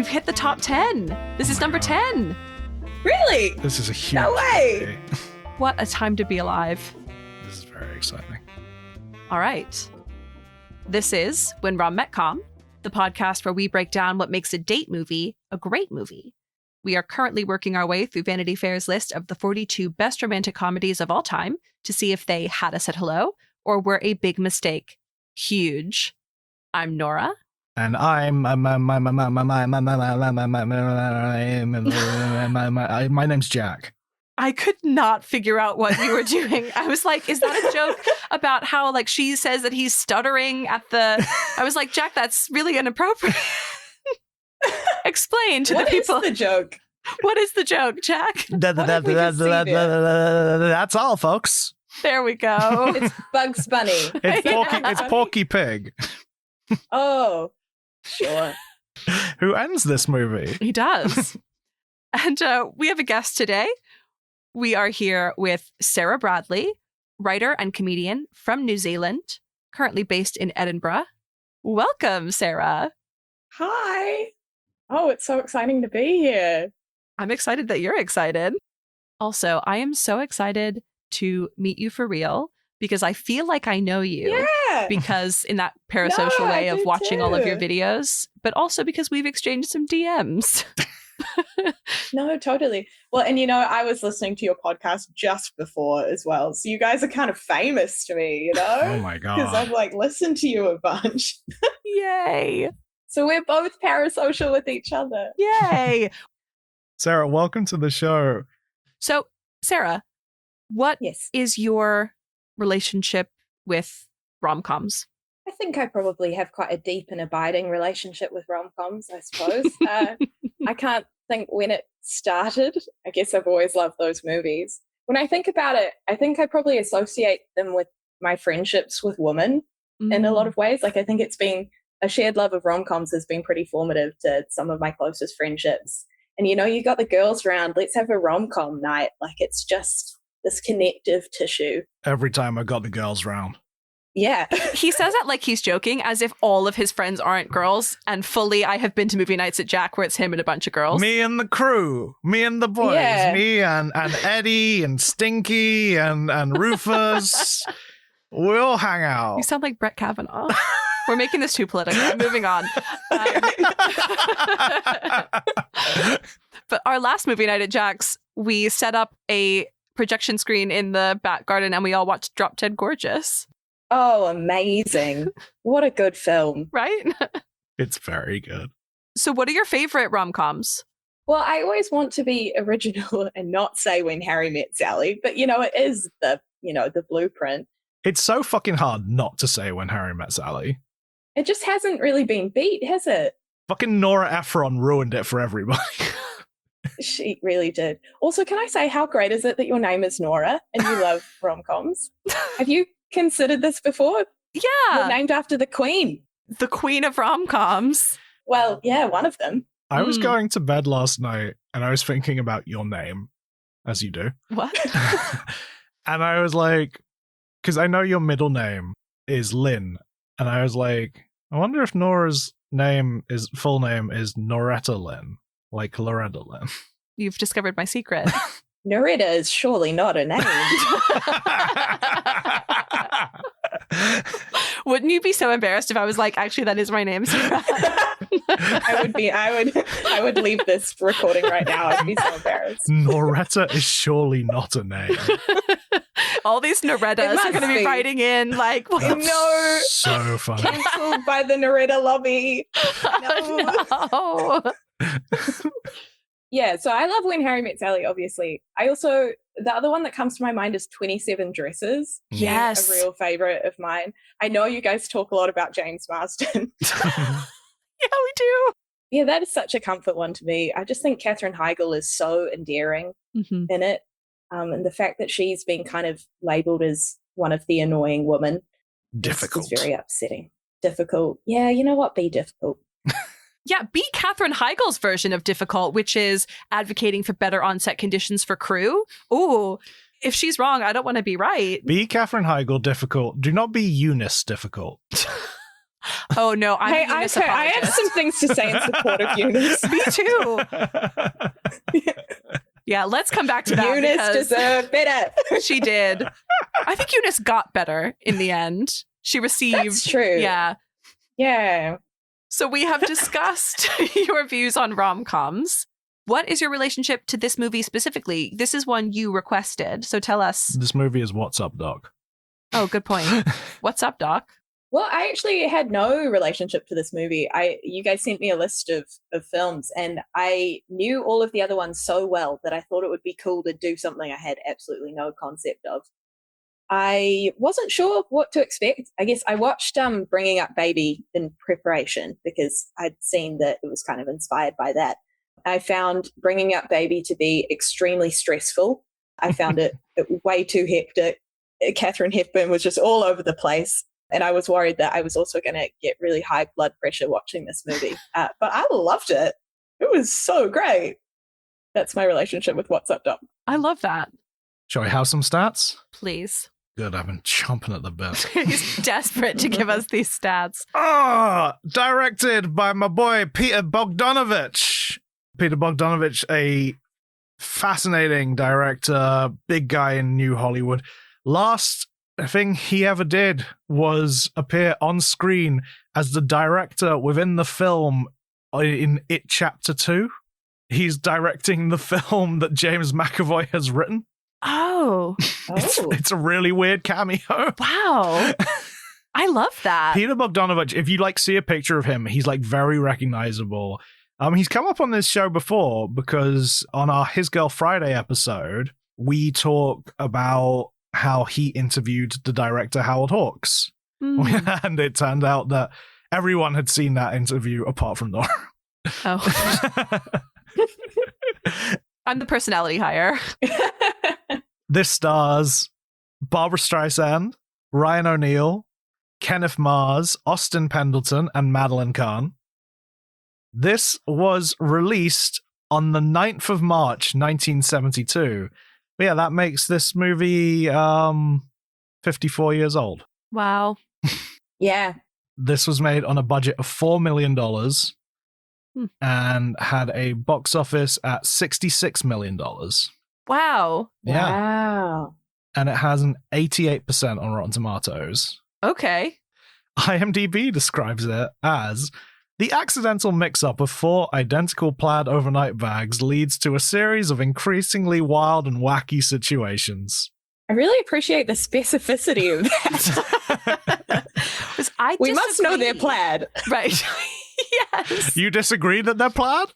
we've hit the top 10. This is number 10. Really? This is a huge No way. movie. What a time to be alive. This is very exciting. All right. This is When Rom Met Com, the podcast where we break down what makes a date movie a great movie. We are currently working our way through Vanity Fair's list of the 42 best romantic comedies of all time to see if they had us at hello or were a big mistake. Huge. I'm Nora. And I'm my name's Jack. I could not figure out what you were doing. I was like, is that a joke about how like she says that he's stuttering at the... I was like, Jack, that's really inappropriate. Explain to the people. What is the joke? What is the joke, Jack? That's all, folks. There we go. It's Bugs Bunny. It's Porky Pig. Oh, sure. Who ends this movie? He does. And we have a guest today. We are here with Sarah Bradley, writer and comedian from New Zealand, currently based in Edinburgh. Welcome, Sarah. Hi. Oh, it's so exciting to be here. I'm excited that you're excited. Also, I am so excited to meet you for real because I feel like I know you. Yeah. Because in that parasocial way I of do watching all of your too. videos, but also because we've exchanged some DMs. No, totally. Well, and I was listening to your podcast just before as well. So you guys are kind of famous to me, Oh my Because god. I've listened to you a bunch. Yay. So we're both parasocial with each other. Yay. Sarah, welcome to the show. So, Sarah, what Yes. is your relationship with rom-coms? I think I probably have quite a deep and abiding relationship with rom-coms, I suppose. I can't think when it started. I guess I've always loved those movies. When I think about it, I think I probably associate them with my friendships with women in a lot of ways. I think it's been a shared love of rom-coms has been pretty formative to some of my closest friendships. And, you got the girls around, let's have a rom-com night. It's just this connective tissue. Every time I got the girls round. Yeah. He says that like he's joking, as if all of his friends aren't girls. And fully, I have been to movie nights at Jack where it's him and a bunch of girls. Me and the crew. Me and the boys. Yeah. Me and Eddie and Stinky and Rufus. We all hang out. You sound like Brett Kavanaugh. We're making this too political. Moving on. But our last movie night at Jack's, we set up a projection screen in the back garden and we all watched Drop Dead Gorgeous. Oh, amazing. What a good film. Right? It's very good. So what are your favorite rom-coms? Well, I always want to be original and not say When Harry Met Sally, but it is the blueprint. It's so fucking hard not to say When Harry Met Sally. It just hasn't really been beat, has it? Fucking Nora Ephron ruined it for everybody. She really did. Also, can I say, how great is it that your name is Nora and you love rom-coms? Have you considered this before? You're Yeah. named after the Queen. The queen of rom-coms. Well, yeah, one of them. I was Mm. going to bed last night and I was thinking about your name, as you do. What? And I was like, because I know your middle name is Lynn. And I was like, I wonder if Nora's full name is Noretta Lynn, like Loretta Lynn. You've discovered my secret. Noretta is surely not a name. Wouldn't you be so embarrassed if I was like, actually, that is my name, Sarah? I would leave this recording right now. I'd be so embarrassed. Noretta is surely not a name. All these Norettas It are going to must be be. writing in like, what? That's No. so funny. Cancelled by the Noretta lobby. No. No. Yeah, so I love When Harry Met Sally, obviously. The other one that comes to my mind is 27 Dresses. Yes. A real favorite of mine. I know you guys talk a lot about James Marsden. Yeah, we do. Yeah, that is such a comfort one to me. I just think Katherine Heigl is so endearing Mm-hmm. in it. And the fact that she's been kind of labelled as one of the annoying women Difficult. is very upsetting. Difficult. Yeah, you know what? Be difficult. Yeah, be Katherine Heigl's version of difficult, which is advocating for better on-set conditions for crew. Ooh, if she's wrong, I don't want to be right. Be Katherine Heigl difficult. Do not be Eunice difficult. Oh no, I'm Hey, a Eunice I have apologist. some things to say in support of Eunice. Me too. Yeah, let's come back to that. Eunice because deserved better. she did. I think Eunice got better in the end. She received. That's true. Yeah. Yeah. So we have discussed your views on rom-coms. What is your relationship to this movie specifically? This is one you requested, so tell us. This movie is What's Up, Doc? Oh, good point. What's up, Doc? Well, I actually had no relationship to this movie. You guys sent me a list of films, and I knew all of the other ones so well that I thought it would be cool to do something I had absolutely no concept of. I wasn't sure what to expect. I guess I watched Bringing Up Baby in preparation because I'd seen that it was kind of inspired by that. I found Bringing Up Baby to be extremely stressful. I found it way too hectic. Katharine Hepburn was just all over the place. And I was worried that I was also going to get really high blood pressure watching this movie. But I loved it. It was so great. That's my relationship with What's Up, Doc. I love that. Shall we have some stats? Please. Good, I've been chomping at the bit. He's desperate to give us these stats. Directed by my boy Peter Bogdanovich. Peter Bogdanovich, a fascinating director, big guy in New Hollywood. Last thing he ever did was appear on screen as the director within the film in It Chapter 2. He's directing the film that James McAvoy has written. Oh. It's a really weird cameo. Wow. I love that. Peter Bogdanovich, if you see a picture of him, he's very recognizable. He's come up on this show before because on our His Girl Friday episode, we talk about how he interviewed the director Howard Hawks. And it turned out that everyone had seen that interview apart from Nora. Oh. I'm the personality hire. This stars Barbara Streisand, Ryan O'Neal, Kenneth Mars, Austin Pendleton, and Madeline Kahn. This was released on the 9th of March, 1972. But yeah, that makes this movie 54 years old. Wow. Yeah. This was made on a budget of $4 million and had a box office at $66 million. Wow. Yeah. Wow. And it has an 88% on Rotten Tomatoes. Okay. IMDb describes it as the accidental mix-up of 4 identical plaid overnight bags leads to a series of increasingly wild and wacky situations. I really appreciate the specificity of that. We must know they're plaid. Right. Yes. You disagree that they're plaid?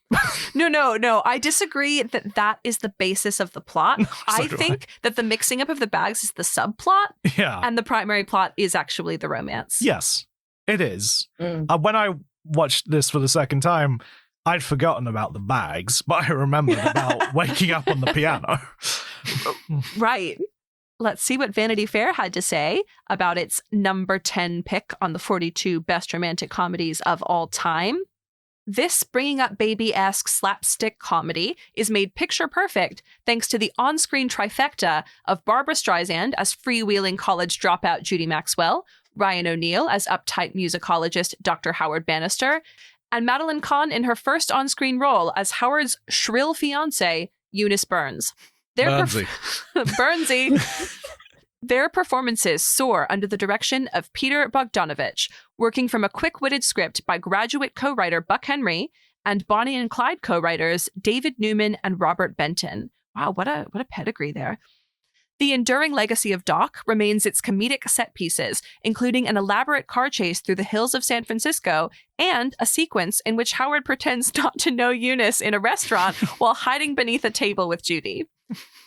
No. I disagree that is the basis of the plot. I think that the mixing up of the bags is the subplot. Yeah. And the primary plot is actually the romance. Yes, it is. When I watched this for the second time, I'd forgotten about the bags, but I remembered about waking up on the piano. Right. Let's see what Vanity Fair had to say about its number 10 pick on the 42 best romantic comedies of all time. This Bringing Up Baby-esque slapstick comedy is made picture perfect thanks to the on-screen trifecta of Barbara Streisand as freewheeling college dropout Judy Maxwell, Ryan O'Neal as uptight musicologist Dr. Howard Bannister, and Madeline Kahn in her first on-screen role as Howard's shrill fiancée, Eunice Burns. Burnsy. Their performances soar under the direction of Peter Bogdanovich, working from a quick-witted script by graduate co-writer Buck Henry and Bonnie and Clyde co-writers David Newman and Robert Benton. Wow, what a pedigree there. The enduring legacy of Doc remains its comedic set pieces, including an elaborate car chase through the hills of San Francisco and a sequence in which Howard pretends not to know Eunice in a restaurant while hiding beneath a table with Judy.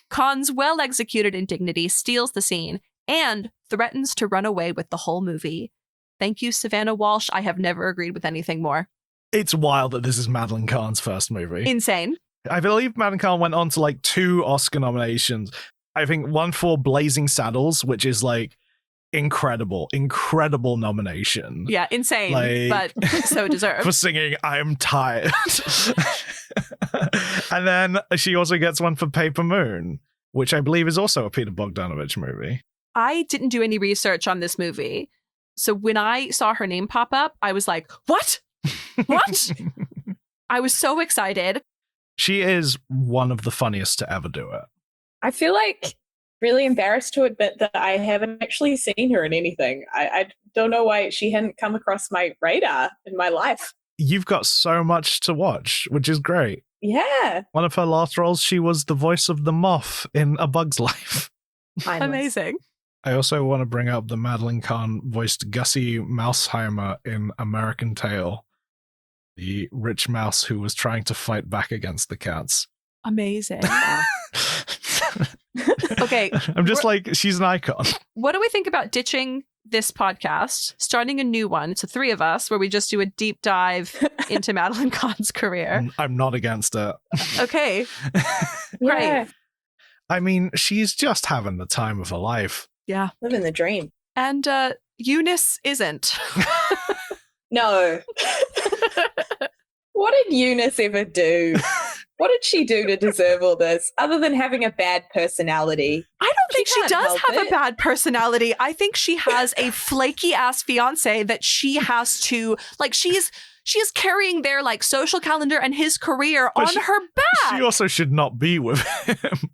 Kahn's well-executed indignity steals the scene and threatens to run away with the whole movie. Thank you, Savannah Walsh. I have never agreed with anything more. It's wild that this is Madeline Kahn's first movie. Insane. I believe Madeline Kahn went on to 2 Oscar nominations. I think one for Blazing Saddles, which is incredible nomination. Yeah, insane, but so deserved. For singing I'm Tired. And then she also gets one for Paper Moon, which I believe is also a Peter Bogdanovich movie. I didn't do any research on this movie, So when I saw her name pop up, I was like, what? What? I was so excited. She is one of the funniest to ever do it. I feel like really embarrassed to admit that I haven't actually seen her in anything. I don't know why she hadn't come across my radar in my life. You've got so much to watch, which is great. Yeah. One of her last roles, she was the voice of the moth in A Bug's Life. Amazing. I also want to bring up the Madeline Kahn voiced Gussie Mouseheimer in American Tail, the rich mouse who was trying to fight back against the cats. Amazing. Okay. I'm just like, she's an icon. What do we think about ditching this podcast, starting a new one? It's the three of us where we just do a deep dive into Madeline Kahn's career. I'm not against it. Okay. Great. Yeah. I mean, she's just having the time of her life. Yeah. Living the dream. And Eunice isn't. No. What did Eunice ever do? What did she do to deserve all this, other than having a bad personality? I don't think she can't does help have a it. bad personality. I think she has a flaky ass fiance that she has to, like, she is carrying their like social calendar and his career But on her back. She also should not be with him.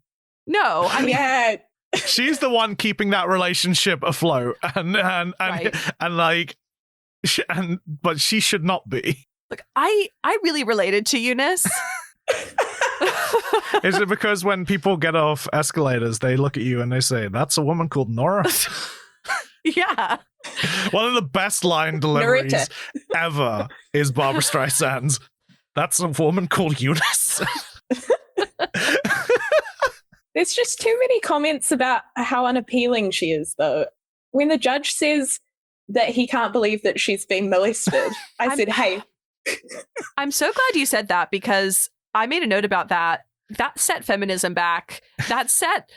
No, I mean, Yeah. She's the one keeping that relationship afloat, Right. but she should not be. look, I really related to Eunice. Is it because when people get off escalators, they look at you and they say, "That's a woman called Nora"? Yeah. One of the best line deliveries Narita. ever is Barbara Streisand's, "That's a woman called Eunice." There's just too many comments about how unappealing she is, though. When the judge says that he can't believe that she's been molested, I said, hey. I'm so glad you said that because I made a note about that. That set feminism back. That set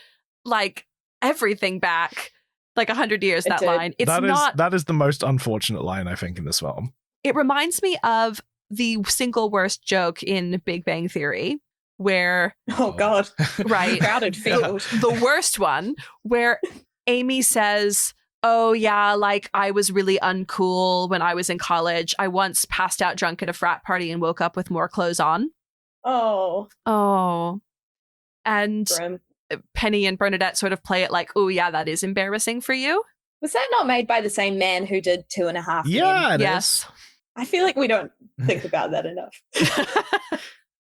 like everything back like 100 years, It that did. line. It's that is the most unfortunate line, I think, in this film. It reminds me of the single worst joke in Big Bang Theory where, Oh, God. right, Crowded field. the worst one where Amy says, oh yeah, like I was really uncool when I was in college. I once passed out drunk at a frat party and woke up with more clothes on. Oh, Oh. And grim. Penny and Bernadette sort of play it like, oh yeah, that is embarrassing for you. Was that not made by the same man who did 2.5 Men? Yeah, it Yes. I feel like we don't think about that enough.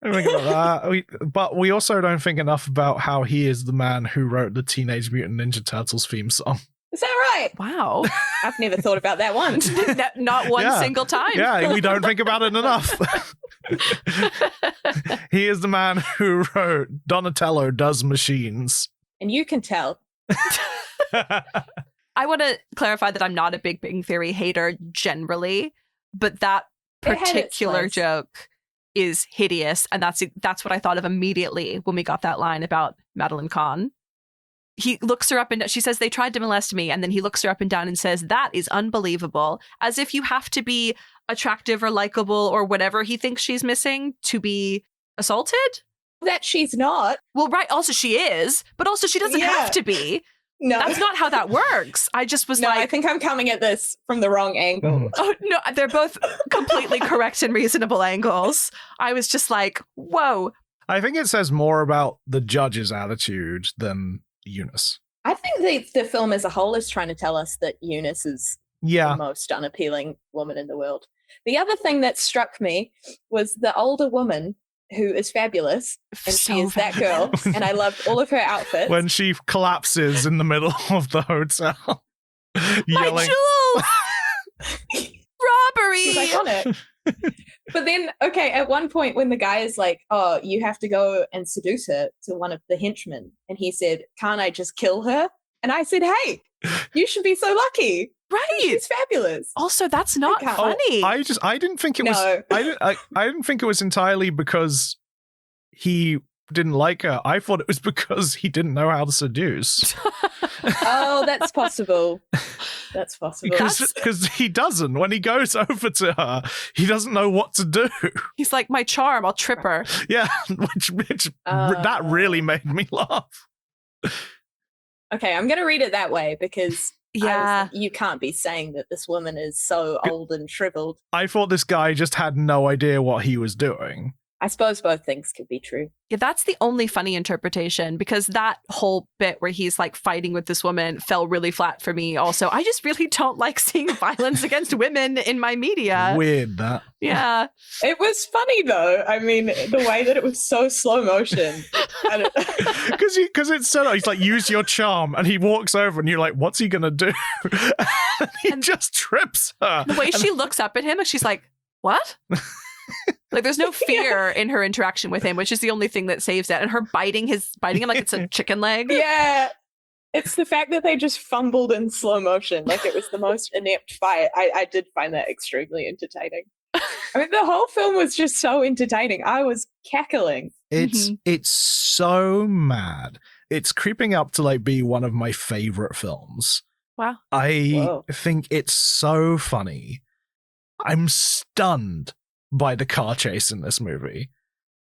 I think about that. But we also don't think enough about how he is the man who wrote the Teenage Mutant Ninja Turtles theme song. Is that right? Wow. I've never thought about that once. Not one Yeah. single time. Yeah, we don't think about it enough. He is the man who wrote Donatello Does Machines. And you can tell. I want to clarify that I'm not a Big Bang Theory hater generally, but that It had its particular place. joke is hideous, and that's what I thought of immediately when we got that line about Madeline Kahn. He looks her up and she says, they tried to molest me, and then he looks her up and down and says, that is unbelievable, as if you have to be attractive or likable or whatever he thinks she's missing to be assaulted. That she's not. Well, right, also she is, but also she doesn't Yeah. have to be. No. That's not how that works. I just was No, I like, think I'm coming at this from the wrong angle. Mhm. oh no, they're both completely correct and reasonable angles. I was just like, whoa. I think it says more about the judge's attitude than Eunice. I think the film as a whole is trying to tell us that Eunice is Yeah. the most unappealing woman in the world. The other thing that struck me was the older woman who is fabulous, and So she is that girl, fabulous. and I loved all of her outfits. When she collapses in the middle of the hotel, My yelling. jewels! Robbery! She's iconic. But then, okay, at one point when the guy is like, oh, you have to go and seduce her to one of the henchmen, and he said, can't I just kill her? And I said, hey, you should be so lucky. Right. She's fabulous. Also, that's not can't. funny. I didn't think it was. No. I didn't think it was entirely because he didn't like her. I thought it was because he didn't know how to seduce. Oh, that's possible. That's possible. Because he doesn't. When he goes over to her, he doesn't know what to do. He's like, my charm, I'll trip her. Yeah, which that really made me laugh. Okay, I'm going to read it that way because Yeah. You can't be saying that this woman is so old and shriveled. I thought this guy just had no idea what he was doing. I suppose both things could be true. Yeah, that's the only funny interpretation, because that whole bit where he's like fighting with this woman fell really flat for me. Also, I just really don't like seeing violence against women in my media. Weird, that. Yeah. It was funny though. I mean, the way that it was so slow motion. Because it's so, he's like, use your charm, and he walks over and you're like, what's he gonna do? And he just trips her. The way she looks up at him and she's like, what? Like, there's no fear in her interaction with him, which is the only thing that saves it. And her biting him like it's a chicken leg. Yeah. It's the fact that they just fumbled in slow motion. Like, it was the most inept fight. I did find that extremely entertaining. I mean, the whole film was just so entertaining. I was cackling. It's so mad. It's creeping up to like be one of my favorite films. Wow. I think it's so funny. I'm stunned by the car chase in this movie.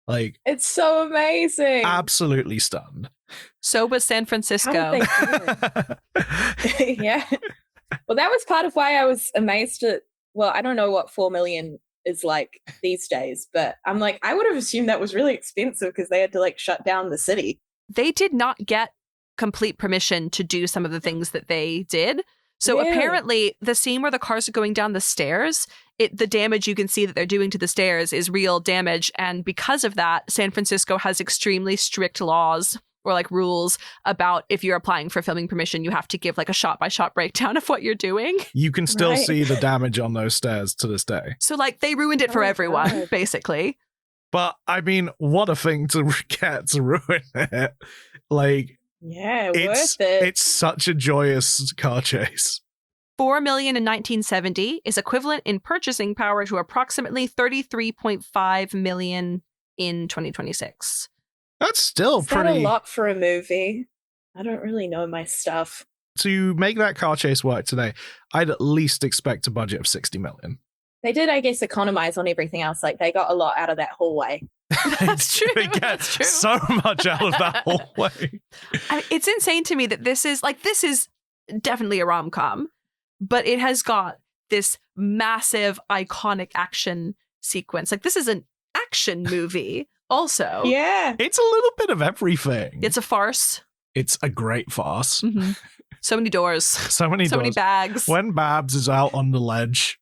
Like, it's so amazing. Absolutely stunned. So was San Francisco. How did they do it? Yeah. Well, that was part of why I was amazed at, well, I don't know what 4 million is like these days, but I'm like, I would have assumed that was really expensive because they had to like shut down the city. They did not get complete permission to do some of the things that they did. So apparently the scene where the cars are going down the stairs, the damage you can see that they're doing to the stairs is real damage. And because of that, San Francisco has extremely strict laws or like rules about if you're applying for filming permission, you have to give like a shot-by-shot breakdown of what you're doing. You can still see the damage on those stairs to this day. So like they ruined it for everyone, basically. But I mean, what a thing to get to ruin it. Like, yeah, worth it. It's such a joyous car chase. 4 million in 1970 is equivalent in purchasing power to approximately 33.5 million in 2026. That's still Is pretty... that a lot for a movie? I don't really know my stuff. To make that car chase work today, I'd at least expect a budget of 60 million. They did, I guess, economize on everything else. Like, they got a lot out of that hallway. That's true. They get That's true. so much out of that hallway. It's insane to me that this is definitely a rom-com, but it has got this massive iconic action sequence. Like, this is an action movie also. Yeah. It's a little bit of everything. It's a farce. It's a great farce. Mm-hmm. So many doors. So many bags. When Babs is out on the ledge.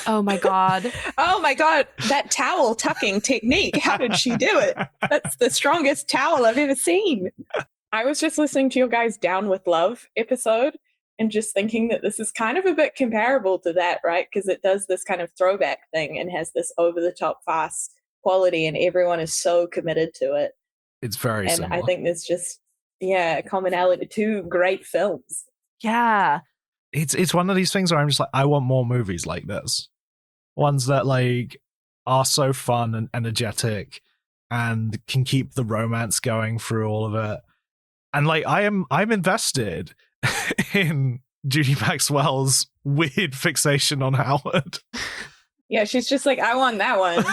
Oh my God. Oh my God. That towel tucking technique. How did she do it? That's the strongest towel I've ever seen. I was just listening to your guys' Down with Love episode and just thinking that this is kind of a bit comparable to that, right? Because it does this kind of throwback thing and has this over-the-top fast quality, and everyone is so committed to it. It's very similar. I think there's just, a commonality. Two great films. Yeah. It's one of these things where I'm just like, I want more movies like this. Ones that like are so fun and energetic and can keep the romance going through all of it. And like I'm invested in Judy Maxwell's weird fixation on Howard. Yeah, she's just like, I want that one.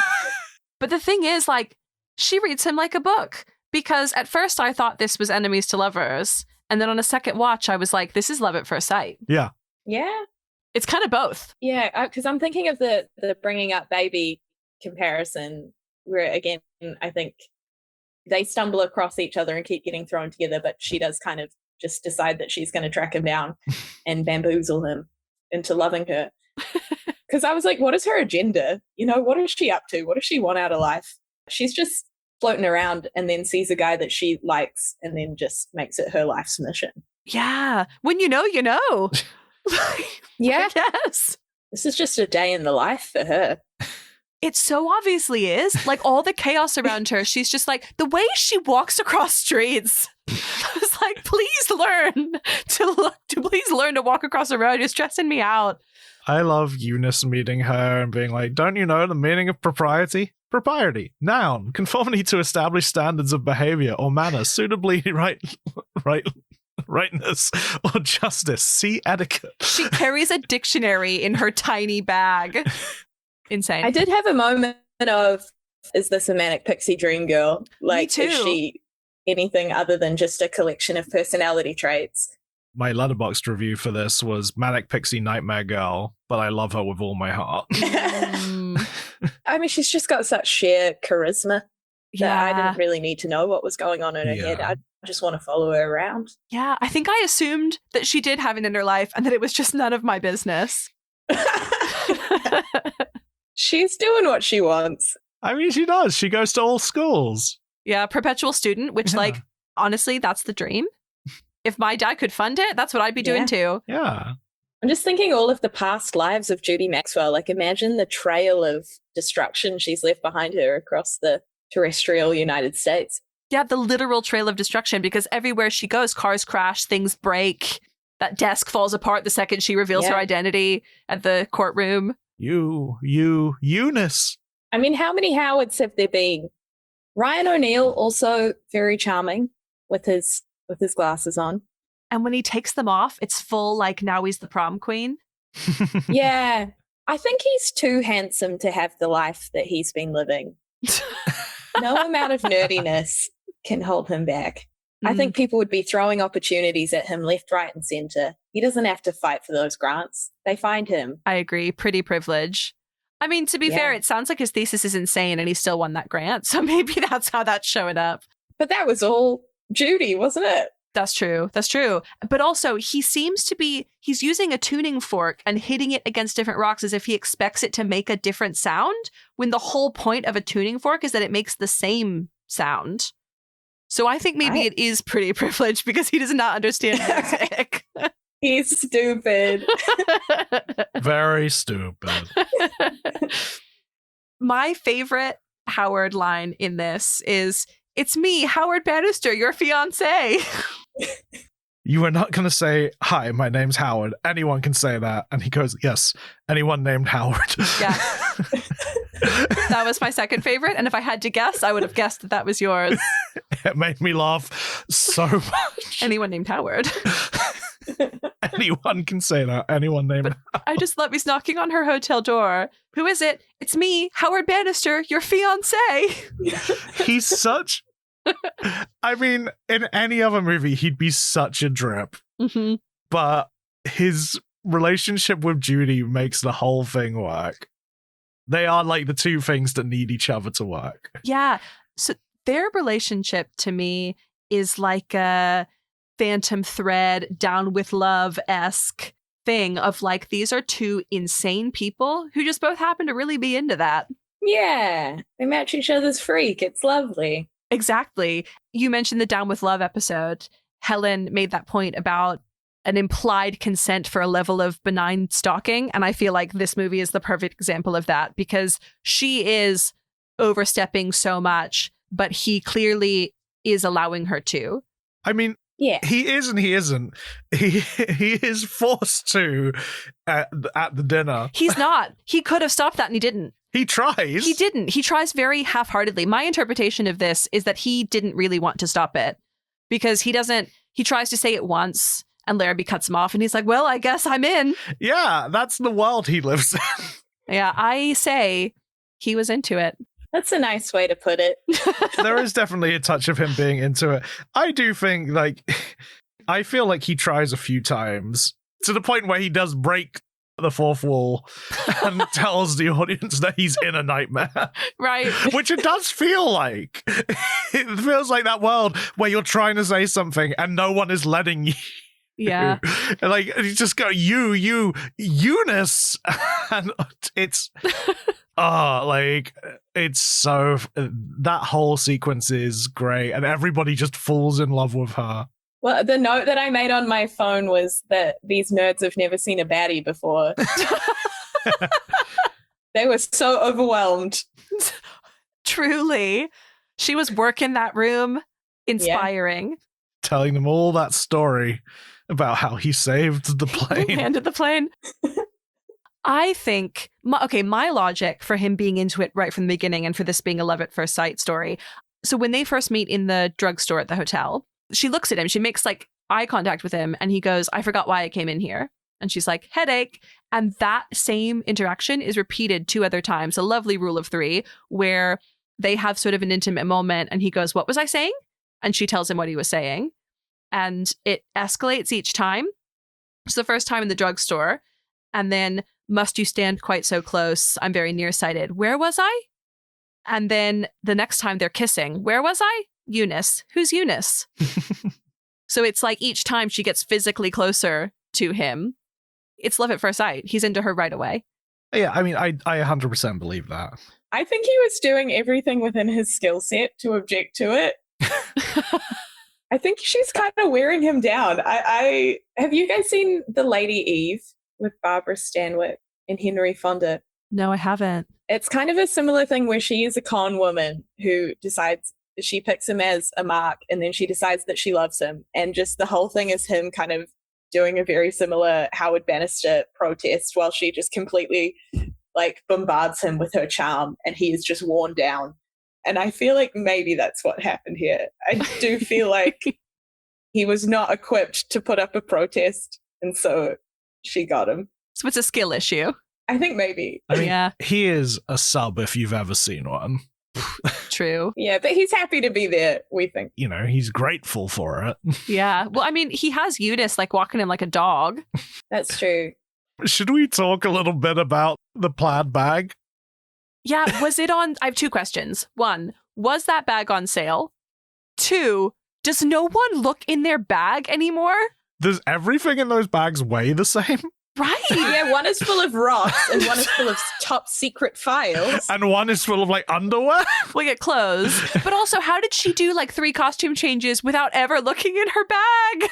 But the thing is, like, she reads him like a book, because at first I thought this was enemies to lovers. And then on a second watch, I was like, this is love at first sight. Yeah. Yeah. It's kind of both. Yeah, because I'm thinking of the bringing up baby comparison, where, again, I think they stumble across each other and keep getting thrown together, but she does kind of just decide that she's going to track him down and bamboozle him into loving her. Because I was like, what is her agenda? What is she up to? What does she want out of life? She's just floating around and then sees a guy that she likes and then just makes it her life's mission. Yeah. When you know, you know. Yeah. Yes. This is just a day in the life for her. It so obviously is. Like, all the chaos around her, she's just like, the way she walks across streets. I was like, please learn to walk across the road. You're stressing me out. I love Eunice meeting her and being like, don't you know the meaning of propriety? Propriety, noun, conformity to established standards of behavior or manner, suitably rightness or justice. See etiquette. She carries a dictionary in her tiny bag. Insane. I did have a moment of, is this a manic pixie dream girl? Like, Me too. Is she anything other than just a collection of personality traits? my Letterboxd review for this was Manic Pixie Nightmare Girl, but I love her with all my heart. I mean, she's just got such sheer charisma that I Yeah. didn't really need to know what was going on in her head. I just want to follow her around. Yeah, I think I assumed that she did have an inner life and that it was just none of my business. She's doing what she wants. I mean, she does. She goes to all schools. Yeah, perpetual student, which like, honestly, that's the dream. If my dad could fund it, that's what I'd be doing too. Yeah. I'm just thinking all of the past lives of Judy Maxwell. Like, imagine the trail of destruction she's left behind her across the terrestrial United States. Yeah, the literal trail of destruction, because everywhere she goes, cars crash, things break, that desk falls apart the second she reveals her identity at the courtroom. Eunice. I mean, how many Howards have there been? Ryan O'Neal, also very charming with his glasses on. And when he takes them off, it's full like now he's the prom queen. Yeah. I think he's too handsome to have the life that he's been living. No amount of nerdiness can hold him back. I think people would be throwing opportunities at him left, right, and center. He doesn't have to fight for those grants. They find him. I agree. Pretty privilege. I mean, to be fair, it sounds like his thesis is insane and he still won that grant. So maybe that's how that's showing up. But that was all Judy, wasn't it? That's true. That's true. But also, he seems to be, he's using a tuning fork and hitting it against different rocks as if he expects it to make a different sound, when the whole point of a tuning fork is that it makes the same sound. So I think maybe it is pretty privileged because he does not understand music. He's stupid. Very stupid. My favorite Howard line in this is, "It's me, Howard Bannister, your fiance." You were not going to say, "Hi, my name's Howard. Anyone can say that." And he goes, "Yes, anyone named Howard." Yeah. That was my second favorite. And if I had to guess, I would have guessed that was yours. It made me laugh so much. Anyone named Howard. Anyone can say that. Anyone named Howard. I just love he's knocking on her hotel door. "Who is it? It's me, Howard Bannister, your fiance." He's such... I mean, in any other movie, he'd be such a drip. Mm-hmm. But his relationship with Judy makes the whole thing work. They are like the two things that need each other to work. Yeah. So their relationship to me is like a Phantom Thread, Down with Love-esque thing of like, these are two insane people who just both happen to really be into that. Yeah. They match each other's freak. It's lovely. Exactly. You mentioned the Down with Love episode. Helen made that point about an implied consent for a level of benign stalking. And I feel like this movie is the perfect example of that, because she is overstepping so much, but he clearly is allowing her to. I mean, yeah, he is and he isn't. He is forced to at the dinner. He's not. He could have stopped that and he didn't. He tries. He didn't. He tries very half-heartedly. My interpretation of this is that he didn't really want to stop it, because he tries to say it once and Larrabee cuts him off and he's like, "Well, I guess I'm in." Yeah, that's the world he lives in. Yeah, I say he was into it. That's a nice way to put it. There is definitely a touch of him being into it. I do think, like, I feel like he tries a few times to the point where he does break the fourth wall and tells the audience that he's in a nightmare. Right. Which it does feel like. It feels like that world where you're trying to say something and no one is letting you. Yeah. And like, you just go, you, Eunice. And it's, like, it's so, that whole sequence is great. And everybody just falls in love with her. Well, the note that I made on my phone was that these nerds have never seen a baddie before. They were so overwhelmed. Truly. She was working that room, inspiring. Yeah. Telling them all that story about how he saved the plane. Landed the plane. I think, my logic for him being into it right from the beginning and for this being a love at first sight story. So when they first meet in the drugstore at the hotel, she looks at him, she makes like eye contact with him, and he goes, "I forgot why I came in here." And she's like, "Headache." And that same interaction is repeated 2 other times, a lovely rule of 3, where they have sort of an intimate moment and he goes, "What was I saying?" And she tells him what he was saying. and it escalates each time. So the first time in the drugstore, and then must you stand quite so close? I'm very nearsighted. Where was I? And then the next time they're kissing, where was I? Eunice. Who's Eunice? So it's like each time she gets physically closer to him, it's love at first sight. He's into her right away. Yeah, I mean, I 100% believe that. I think he was doing everything within his skill set to object to it. I think she's kind of wearing him down. I have you guys seen The Lady Eve with Barbara Stanwyck and Henry Fonda? No, I haven't. It's kind of a similar thing where she is a con woman who decides she picks him as a mark, and then she decides that she loves him. And just the whole thing is him kind of doing a very similar Howard Bannister protest while she just completely like bombards him with her charm, and he is just worn down. And I feel like maybe that's what happened here. I do feel like he was not equipped to put up a protest, and so she got him. So it's a skill issue. I think maybe. I mean, Yeah. he is a sub if you've ever seen one. True. Yeah, but he's happy to be there, we think. You know, he's grateful for it. Yeah. Well, I mean, he has Eunice like walking him like a dog. That's true. Should we talk a little bit about the plaid bag? Yeah. Was it on? I have two questions. One, was that bag on sale? Two, does no one look in their bag anymore? Does everything in those bags weigh the same? Right. Yeah, one is full of rocks and one is full of top secret files. And one is full of like underwear? We get clothes. But also, how did she do like 3 costume changes without ever looking in her bag?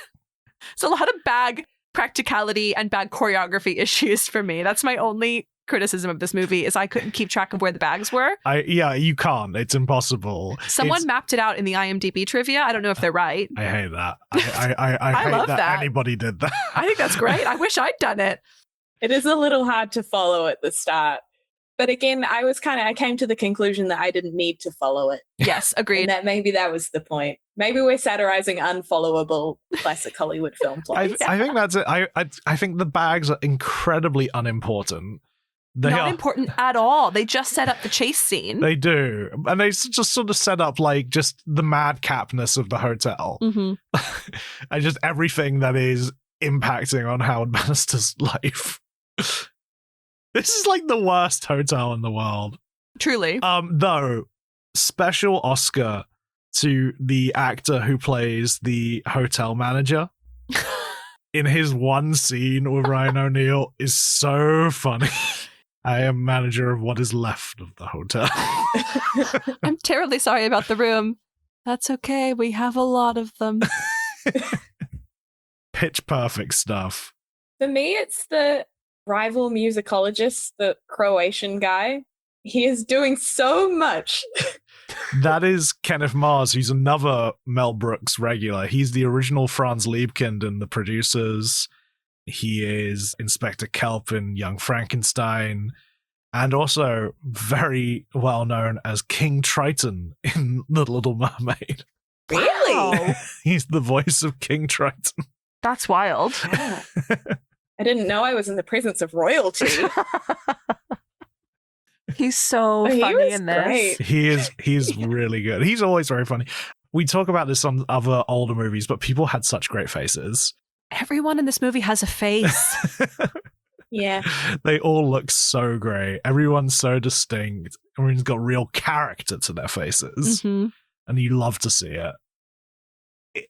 It's a lot of bag practicality and bag choreography issues for me. That's my only criticism of this movie, is I couldn't keep track of where the bags were. Yeah, you can't. It's impossible. Someone mapped it out in the IMDb trivia. I don't know if they're right. I hate that. I hate love that. anybody did that. I think that's great. I wish I'd done it. It is a little hard to follow at the start. But again, I came to the conclusion that I didn't need to follow it. Yes, agreed. And that maybe that was the point. Maybe we're satirizing unfollowable classic Hollywood film plots. I think that's it. I think the bags are incredibly unimportant. They Not are important at all. They just set up the chase scene. They do. And they just sort of set up like just the madcapness of the hotel. Mm-hmm. And just everything that is impacting on Howard Bannister's life. This is like the worst hotel in the world. Truly. Though, special Oscar to the actor who plays the hotel manager. In his one scene with Ryan O'Neal is so funny. I am manager of what is left of the hotel. I'm terribly sorry about the room. That's okay. We have a lot of them. Pitch perfect stuff. For me, it's the rival musicologist, the Croatian guy. He is doing so much. That is Kenneth Mars, who's another Mel Brooks regular. He's the original Franz Liebkind in The Producers. He is Inspector Kelp in Young Frankenstein, and also very well known as King Triton in The Little Mermaid. Really? Wow. He's the voice of King Triton. That's wild. Yeah. I didn't know I was in the presence of royalty. He's so He funny was in this. great. He's really good. He's always very funny. We talk about this on other older movies, but people had such great faces. Everyone in this movie has a face. Yeah. They all look so great. Everyone's so distinct. Everyone's got real character to their faces. Mhm. And you love to see it.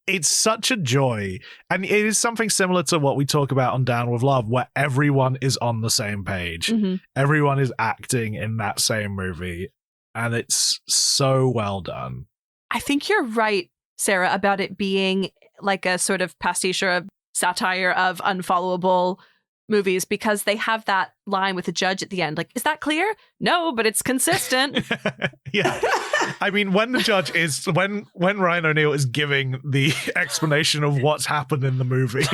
It's such a joy. And it is something similar to what we talk about on Down with Love, where everyone is on the same page. Mhm. Everyone is acting in that same movie. And it's so well done. I think you're right, Sarah, about it being like a sort of pastiche or a satire of unfollowable movies, because they have that line with the judge at the end. Like, is that clear? No, but it's consistent. Yeah. I mean, when the judge is, when Ryan O'Neal is giving the explanation of what's happened in the movie.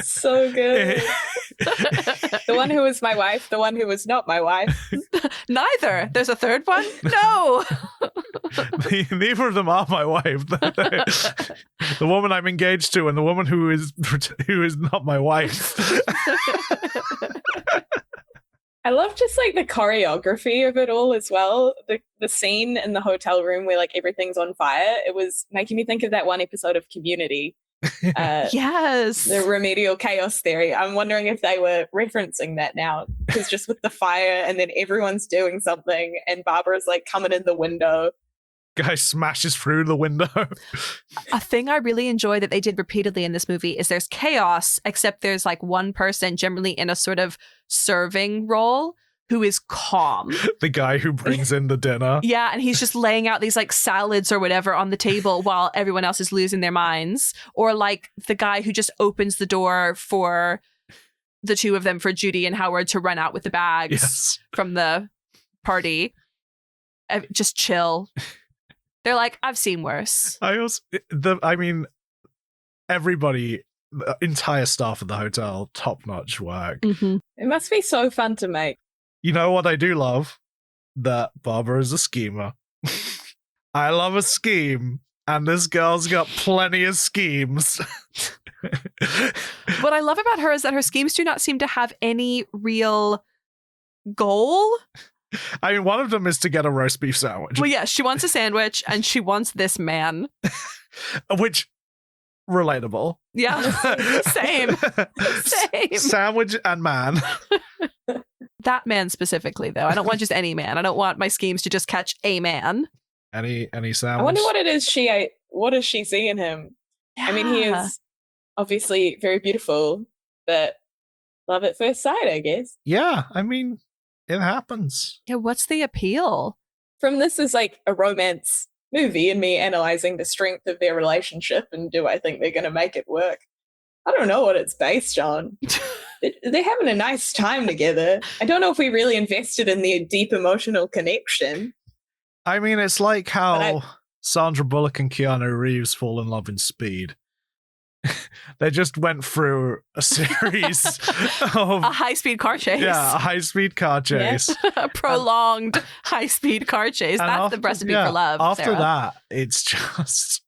So good. The one who was my wife, the one who was not my wife. Neither. There's a third one? No. Neither of them are my wife. The woman I'm engaged to and the woman who is not my wife. I love just like the choreography of it all as well. The scene in the hotel room where like everything's on fire. It was making me think of that one episode of Community. Yes. The remedial chaos theory. I'm wondering if they were referencing that now. Because just with the fire and then everyone's doing something and Barbara's like coming in the window. Guy smashes through the window. A thing I really enjoy that they did repeatedly in this movie is there's chaos, except there's like one person generally in a sort of serving role who is calm. The guy who brings in the dinner. Yeah, and he's just laying out these like salads or whatever on the table while everyone else is losing their minds. Or like the guy who just opens the door for the two of them, for Judy and Howard, to run out with the bags from the party. Just chill. They're like, I've seen worse. Everybody, the entire staff of the hotel, top-notch work. Mm-hmm. It must be so fun to make. You know what I do love? That Barbara is a schemer. I love a scheme, and this girl's got plenty of schemes. What I love about her is that her schemes do not seem to have any real goal. I mean, one of them is to get a roast beef sandwich. Well, yeah, she wants a sandwich and she wants this man. Which, relatable. Yeah, same. Sandwich and man. That man specifically, though. I don't want just any man. I don't want my schemes to just catch a man. Any sandwich. I wonder what it is she ate. What does she see in him? Yeah. I mean, he is obviously very beautiful, but love at first sight, I guess. Yeah, I mean, it happens. Yeah, what's the appeal? From this is like a romance movie and me analyzing the strength of their relationship and do I think they're going to make it work? I don't know what it's based on. They're having a nice time together. I don't know if we really invested in their deep emotional connection. I mean, it's like how Sandra Bullock and Keanu Reeves fall in love in Speed. They just went through a series of a high-speed car chase. Yeah, a high-speed car chase. Yeah. A prolonged high-speed car chase. That's the recipe for love, After Sarah. that, it's just...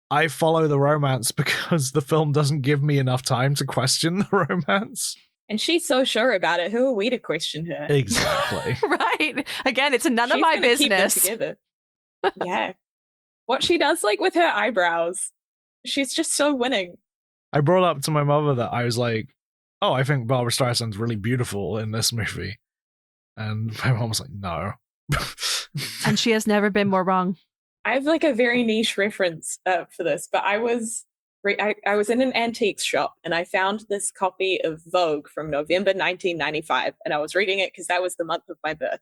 I follow the romance because the film doesn't give me enough time to question the romance. And she's so sure about it. Who are we to question her? Exactly. Right. Again, it's none She's of my gonna keep them business. together. Yeah. What she does like with her eyebrows, she's just so winning. I brought up to my mother that I was like, oh, I think Barbara Streisand's really beautiful in this movie. And my mom was like, no. And she has never been more wrong. I have like a very niche reference for this, but I was in an antiques shop and I found this copy of Vogue from November 1995, and I was reading it because that was the month of my birth.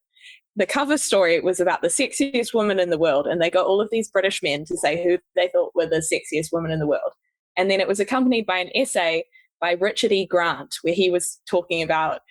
The cover story was about the sexiest woman in the world, and they got all of these British men to say who they thought were the sexiest women in the world. And then it was accompanied by an essay by Richard E. Grant, where he was talking about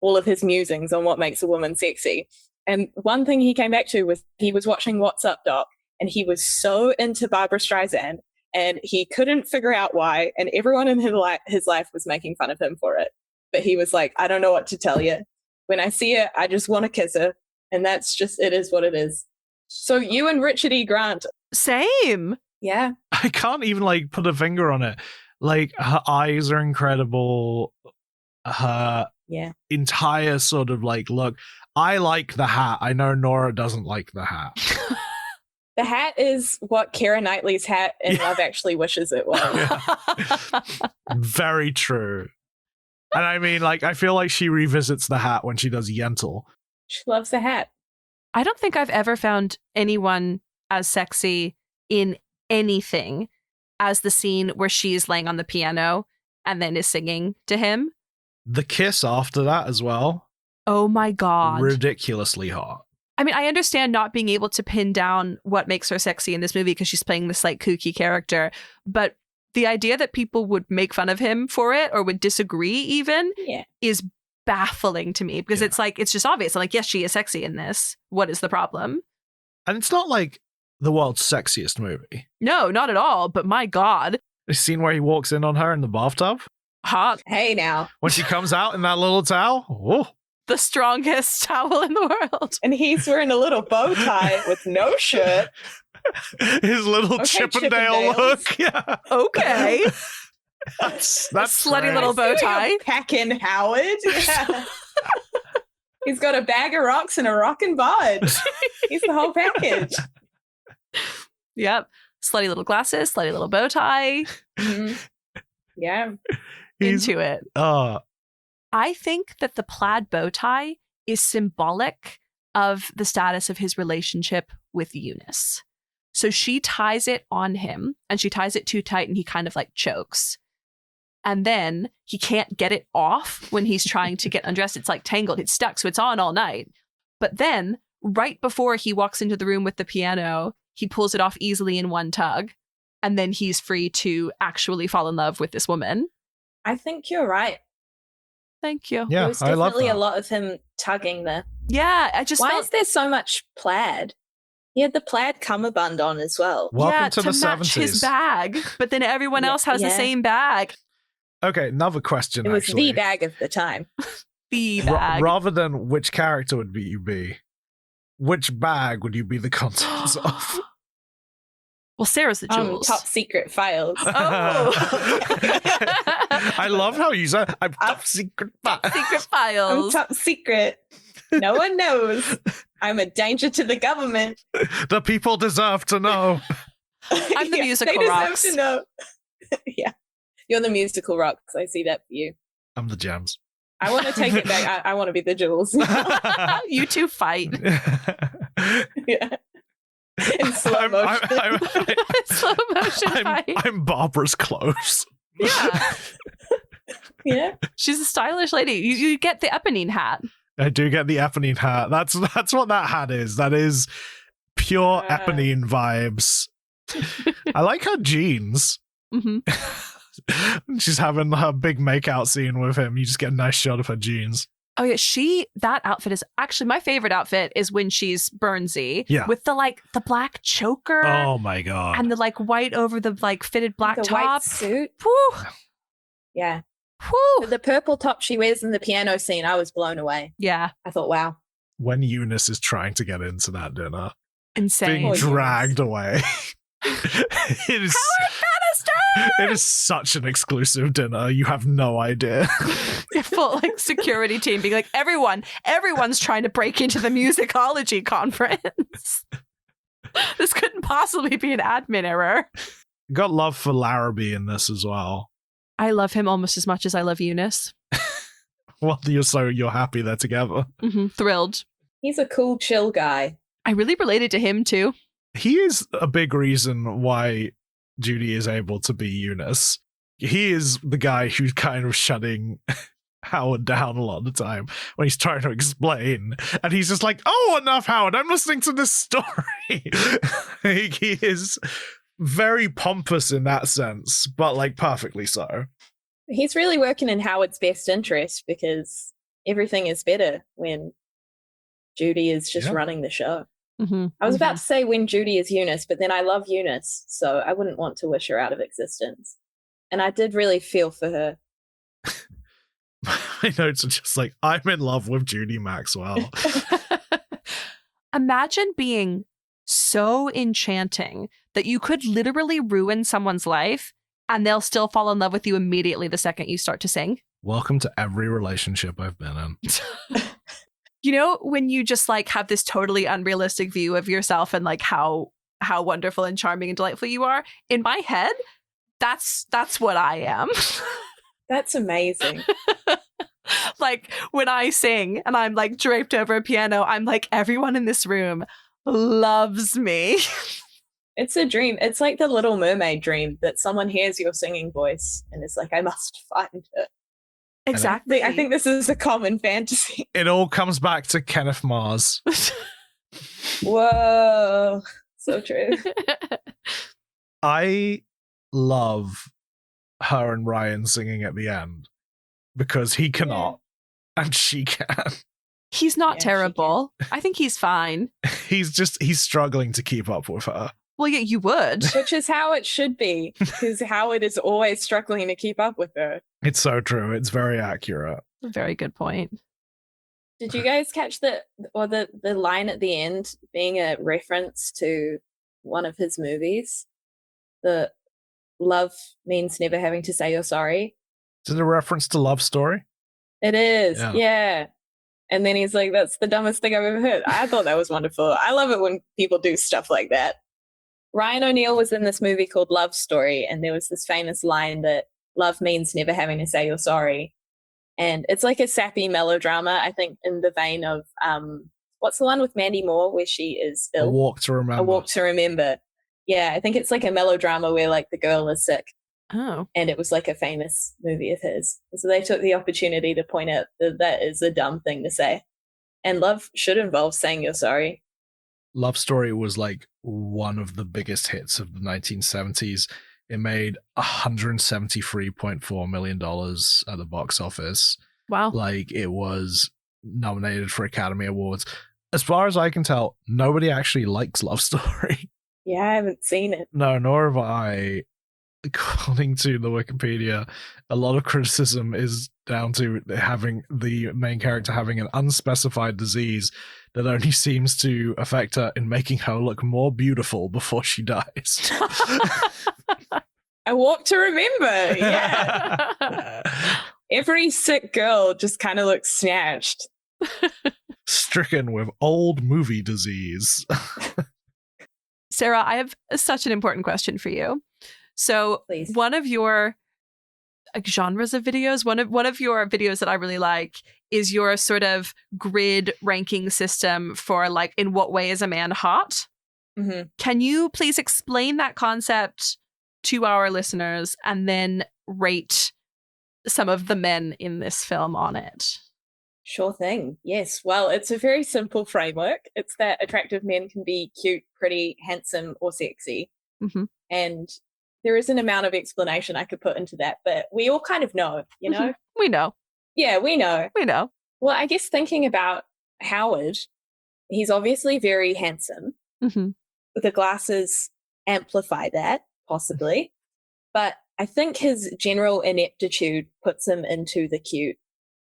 all of his musings on what makes a woman sexy. And one thing he came back to was he was watching What's Up, Doc, and he was so into Barbara Streisand, and he couldn't figure out why, and everyone in his life was making fun of him for it. But he was like, I don't know what to tell you. When I see her, I just want to kiss her. And that's just, it is what it is. So you and Richard E. Grant. Same. Yeah. I can't even like put a finger on it. Like, her eyes are incredible. Her entire sort of like look. I like the hat. I know Nora doesn't like the hat. The hat is what Keira Knightley's hat in Love Actually wishes it was. Yeah. Very true. And I mean, like, I feel like she revisits the hat when she does Yentl. She loves the hat. I don't think I've ever found anyone as sexy in anything as the scene where she's laying on the piano and then is singing to him. The kiss after that as well. Oh my God. Ridiculously hot. I mean, I understand not being able to pin down what makes her sexy in this movie because she's playing this like kooky character, but the idea that people would make fun of him for it or would disagree even is baffling to me because it's like, it's just obvious. I'm like, yes, she is sexy in this. What is the problem? And it's not like the world's sexiest movie. No, not at all. But my God. The scene where he walks in on her in the bathtub. Hot. Hey now. When she comes out in that little towel. Oh. The strongest towel in the world. And he's wearing a little bow tie with no shirt. His little Chippendale look. Yeah. Okay. That's slutty great. little bow tie. Packin' Howard. Yeah. He's got a bag of rocks and a rockin' bod. He's the whole package. Yep. Slutty little glasses, slutty little bow tie. Mm-hmm. Yeah. Into it. Oh, I think that the plaid bow tie is symbolic of the status of his relationship with Eunice. So she ties it on him, and she ties it too tight, and he kind of like chokes. And then he can't get it off when he's trying to get undressed. It's like tangled. It's stuck, so it's on all night. But then, right before he walks into the room with the piano, he pulls it off easily in one tug. And then he's free to actually fall in love with this woman. I think you're right. Thank you. yeah, There was I love definitely that. a lot of him tugging there. Yeah, I just Why felt... is there so much plaid? He had the plaid cummerbund on as well. Welcome to the match 70s. his bag, but then everyone else has the same bag. Okay, another question. It was actually. the bag of the time. The bag. Rather than which character would you be, which bag would you be the contents of? Well, Sarah's the jewels. Top secret files. Oh. I love how you said, I'm top secret. Secret I'm files. top secret. No one knows. I'm a danger to the government. The people deserve to know. I'm the musical they deserve rocks. to know. Yeah. You're the musical rocks. I see that for you. I'm the gems. I want to take it back. I want to be the jewels. You two fight. Yeah. In slow motion. Slow motion fight. I'm Barbara's clothes. Yeah. Yeah. She's a stylish lady. You get the Eponine hat. I do get the Eponine hat. That's what that hat is. That is pure Eponine vibes. I like her jeans. Mm-hmm. She's having her big makeout scene with him. You just get a nice shot of her jeans. Oh yeah, that outfit is actually my favorite outfit is when she's Burnsy. Yeah. With the black choker. Oh my god. And the white over the fitted black the top. white suit. Whew. Yeah. Whew. The purple top she wears in the piano scene, I was blown away. Yeah. I thought, wow. When Eunice is trying to get into that dinner, Insane. being dragged away. It is It is such an exclusive dinner. You have no idea. Full security team being like, everyone's trying to break into the musicology conference. This couldn't possibly be an admin error. Got love for Larrabee in this as well. I love him almost as much as I love Eunice. Well, you're happy they're together. Mm-hmm. Thrilled. He's a cool, chill guy. I really related to him too. He is a big reason why Judy is able to be Eunice. He is the guy who's kind of shutting Howard down a lot of the time when he's trying to explain. And he's just like, oh, enough, Howard. I'm listening to this story. He is very pompous in that sense, but perfectly so. He's really working in Howard's best interest because everything is better when Judy is just running the show. Mm-hmm. I was about to say when Judy is Eunice, but then I love Eunice, so I wouldn't want to wish her out of existence. And I did really feel for her. My notes are just I'm in love with Judy Maxwell. Imagine being so enchanting that you could literally ruin someone's life and they'll still fall in love with you immediately the second you start to sing. Welcome to every relationship I've been in. You know, when you just have this totally unrealistic view of yourself and how wonderful and charming and delightful you are, in my head, that's what I am. That's amazing. When I sing and I'm draped over a piano, I'm everyone in this room loves me. It's a dream. It's like the Little Mermaid dream that someone hears your singing voice and is I must find her. Exactly. I think this is a common fantasy. It all comes back to Kenneth Mars. Whoa. So true. I love her and Ryan singing at the end because he cannot and she can. He's not terrible. I think he's fine. He's struggling to keep up with her. Well, yeah, you would. Which is how it should be, because Howard is always struggling to keep up with her. It's so true. It's very accurate. Very good point. Did you guys catch the line at the end being a reference to one of his movies? The love means never having to say you're sorry. Is it a reference to Love Story? It is, yeah. And then he's like, that's the dumbest thing I've ever heard. I thought that was wonderful. I love it when people do stuff like that. Ryan O'Neal was in this movie called Love Story, and there was this famous line that love means never having to say you're sorry. And it's like a sappy melodrama, I think, in the vein of, what's the one with Mandy Moore where she is ill? A Walk to Remember. A Walk to Remember. Yeah, I think it's like a melodrama where like the girl is sick. Oh. And it was like a famous movie of his. So they took the opportunity to point out that that is a dumb thing to say. And love should involve saying you're sorry. Love Story was like one of the biggest hits of the 1970s. It made $173.4 million at the box office. Wow. Like, it was nominated for Academy Awards. As far as I can tell, nobody actually likes Love Story. Yeah, I haven't seen it. No, nor have I. According to the Wikipedia, a lot of criticism is down to having the main character having an unspecified disease that only seems to affect her in making her look more beautiful before she dies. A Walk to Remember, yeah. Every sick girl just kind of looks snatched. Stricken with old movie disease. Sarah, I have such an important question for you. So Please. One of your genres of videos, one of your videos that I really like is your sort of grid ranking system for like, in what way is a man hot? Mm-hmm. Can you please explain that concept to our listeners and then rate some of the men in this film on it? Sure thing. Yes. Well, it's a very simple framework. It's that attractive men can be cute, pretty, handsome, or sexy. Mm-hmm. And there is an amount of explanation I could put into that, but we all kind of know, you know? Mm-hmm. We know. Yeah, we know. We know. Well, I guess thinking about Howard, he's obviously very handsome. Mm-hmm. The glasses amplify that, possibly. But I think his general ineptitude puts him into the cute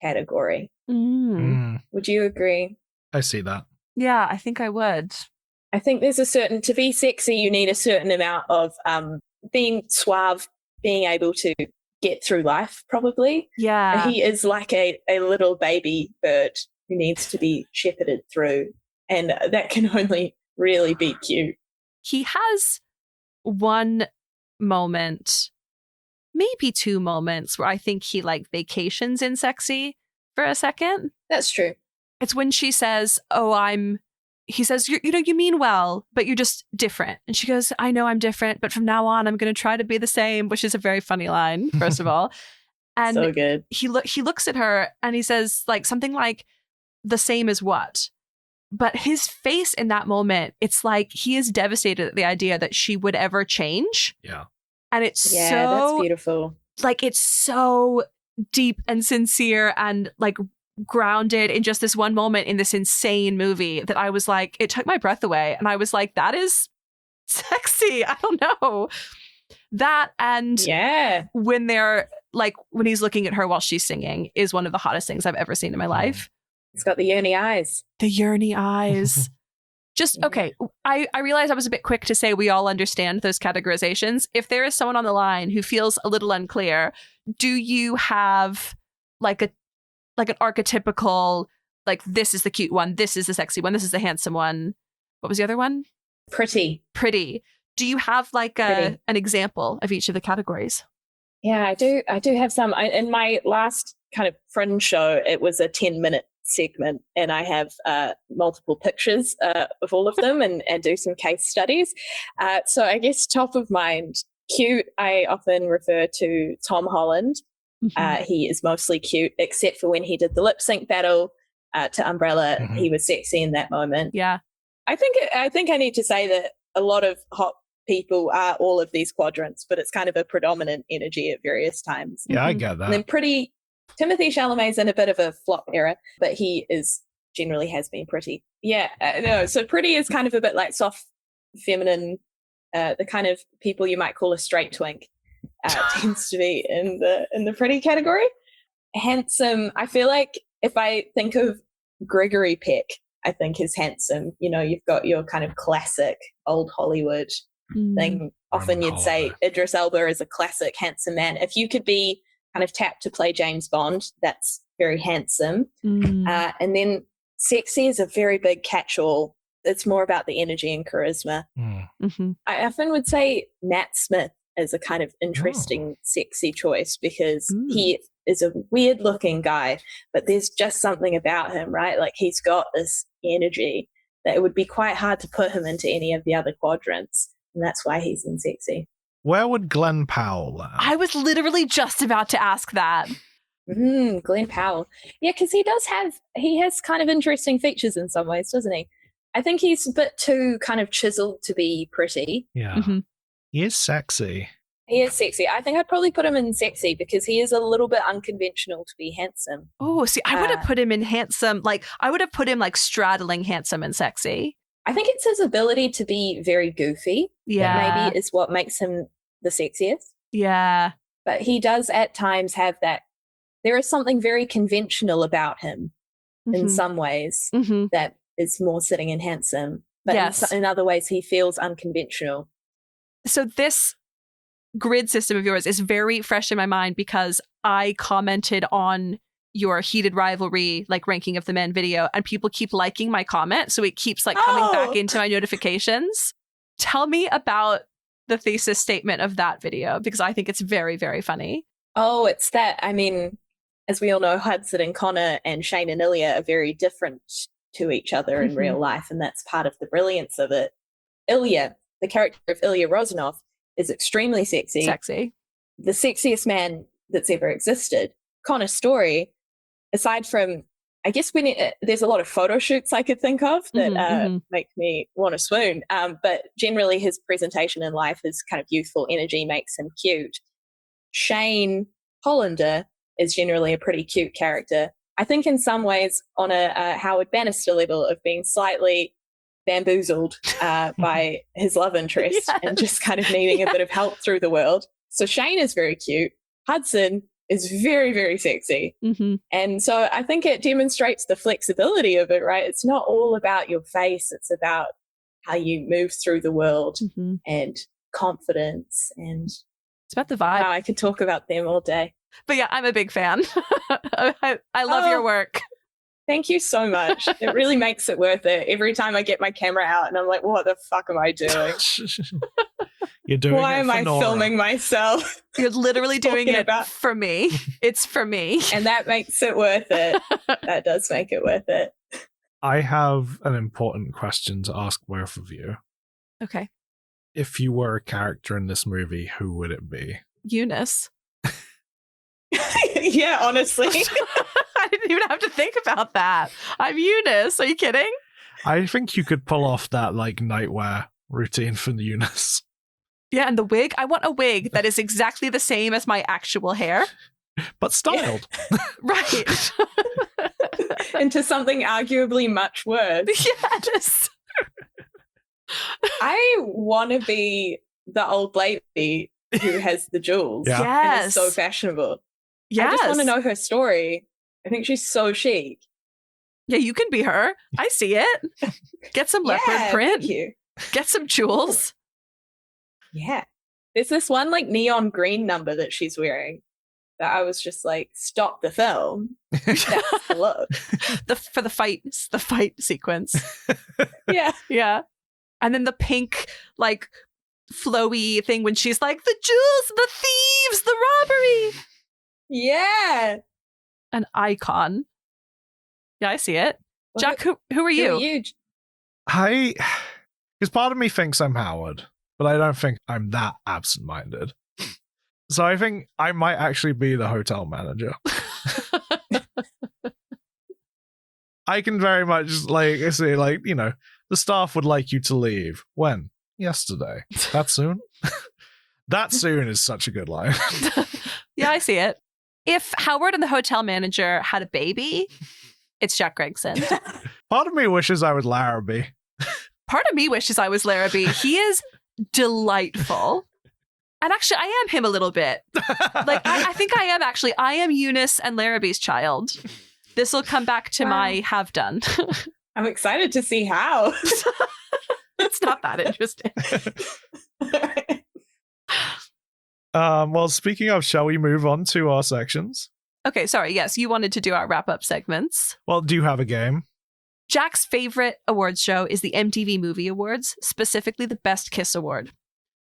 category. Would you agree? I see that. Yeah, I think I would. I think there's to be sexy, you need a certain amount of being suave, being able to get through life, probably. Yeah. He is like a little baby bird who needs to be shepherded through. And that can only really be cute. He has one moment, maybe two moments, where I think he like vacations in sexy for a second. That's true. It's when she says, he says, you mean well, but you're just different. And she goes, I know I'm different, but from now on, I'm going to try to be the same, which is a very funny line, first of all. And so good. He looks at her and he says like something like, the same as what? But his face in that moment, it's like he is devastated at the idea that she would ever change. Yeah. And it's that's beautiful. Like, it's so deep and sincere and like grounded in just this one moment in this insane movie that I was like, it took my breath away. And I was like, that is sexy. I don't know. That and when they're like, when he's looking at her while she's singing is one of the hottest things I've ever seen in my life. It's got the yearny eyes. The yearny eyes. Just, okay, I realize I was a bit quick to say we all understand those categorizations. If there is someone on the line who feels a little unclear, do you have like an archetypical, like, this is the cute one, this is the sexy one, this is the handsome one? What was the other one? Pretty. Do you have like an example of each of the categories? Yeah, I do have some. In my last kind of fringe show, it was a 10-minute segment, and I have multiple pictures of all of them and do some case studies. So I guess top of mind, cute, I often refer to Tom Holland. Mm-hmm. He is mostly cute, except for when he did the lip sync battle to Umbrella. Mm-hmm. He was sexy in that moment. Yeah. I think I need to say that a lot of hot people are all of these quadrants, but it's kind of a predominant energy at various times. Yeah, I get that. And then pretty, Timothy Chalamet's in a bit of a flop era, but he generally has been pretty. Yeah, no, so pretty is kind of a bit like soft, feminine, the kind of people you might call a straight twink tends to be in the pretty category. Handsome, I feel like if I think of Gregory Peck, I think is handsome. You know, you've got your kind of classic old Hollywood thing. Often you'd say Idris Elba is a classic handsome man. If you could be kind of tapped to play James Bond, that's very handsome. Mm. And then sexy is a very big catch-all. It's more about the energy and charisma. Mm-hmm. I often would say Matt Smith is a kind of interesting sexy choice because he is a weird looking guy, but there's just something about him, right? Like he's got this energy that it would be quite hard to put him into any of the other quadrants. And that's why he's in sexy. Where would Glenn Powell land? I was literally just about to ask that. Glenn Powell. Yeah, because he has kind of interesting features in some ways, doesn't he? I think he's a bit too kind of chiseled to be pretty. Yeah. Mm-hmm. He is sexy. He is sexy. I think I'd probably put him in sexy because he is a little bit unconventional to be handsome. Oh, see, I would have put him in handsome. Like, I would have put him like straddling handsome and sexy. I think it's his ability to be very goofy. Yeah. That maybe is what makes him the sexiest. Yeah. But he does at times have that. There is something very conventional about him in some ways that is more sitting in handsome. But in other ways, he feels unconventional. So this grid system of yours is very fresh in my mind because I commented on your heated rivalry, like ranking of the men video, and people keep liking my comment. So it keeps like coming back into my notifications. Tell me about the thesis statement of that video because I think it's very, very funny. Oh, it's that. I mean, as we all know, Hudson and Connor and Shane and Ilya are very different to each other in real life. And that's part of the brilliance of it. Ilya, the character of Ilya Rozanov, is extremely sexy. The sexiest man that's ever existed. Connor's story, aside from, I guess there's a lot of photo shoots I could think of that make me want to swoon. But generally his presentation in life, his kind of youthful energy makes him cute. Shane Hollander is generally a pretty cute character. I think in some ways on a Howard Bannister level of being slightly bamboozled by his love interest and just kind of needing a bit of help through the world. So Shane is very cute. Hudson is very, very sexy. And so I think it demonstrates the flexibility of it, right? It's not all about your face. It's about how you move through the world and confidence. And it's about the vibe. Wow, I could talk about them all day. But yeah, I'm a big fan. I love your work. Thank you so much. It really makes it worth it. Every time I get my camera out and I'm like, what the fuck am I doing? You're doing Why it am for I Nora. filming myself? You're literally doing it for me. It's for me. And that makes it worth it. That does make it worth it. I have an important question to ask both of you. Okay. If you were a character in this movie, who would it be? Eunice. Yeah, honestly. I didn't even have to think about that. I'm Eunice. Are you kidding? I think you could pull off that like nightwear routine for Eunice. Yeah, and the wig. I want a wig that is exactly the same as my actual hair. But styled. Yeah. Right. Into something arguably much worse. Yes. I want to be the old lady who has the jewels. Yeah. Yes. And is so fashionable. Yes. I just want to know her story. I think she's so chic. Yeah, you can be her. I see it. Get some leopard print. Thank you. Get some jewels. Yeah. There's this one like neon green number that she's wearing that I was just like, stop the film. That's the look. For the fight sequence. Yeah. Yeah. And then the pink, like, flowy thing when she's like, the jewels, the thieves, the robbery. Yeah. An icon. Yeah, I see it. Well, Jack, who are you? Huge. Because part of me thinks I'm Howard, but I don't think I'm that absent-minded. So I think I might actually be the hotel manager. I can very much say, the staff would like you to leave. When? Yesterday. That soon? That soon is such a good line. Yeah, I see it. If Howard and the hotel manager had a baby, it's Jack Gregson. Part of me wishes I was Larrabee. Part of me wishes I was Larrabee. He is delightful. And actually, I am him a little bit. I think I am actually. I am Eunice and Larrabee's child. This will come back to my have done. I'm excited to see how. It's not that interesting. Well, speaking of, shall we move on to our sections? Okay, sorry. Yes, you wanted to do our wrap-up segments. Well, do you have a game? Jack's favorite awards show is the MTV Movie Awards, specifically the Best Kiss Award.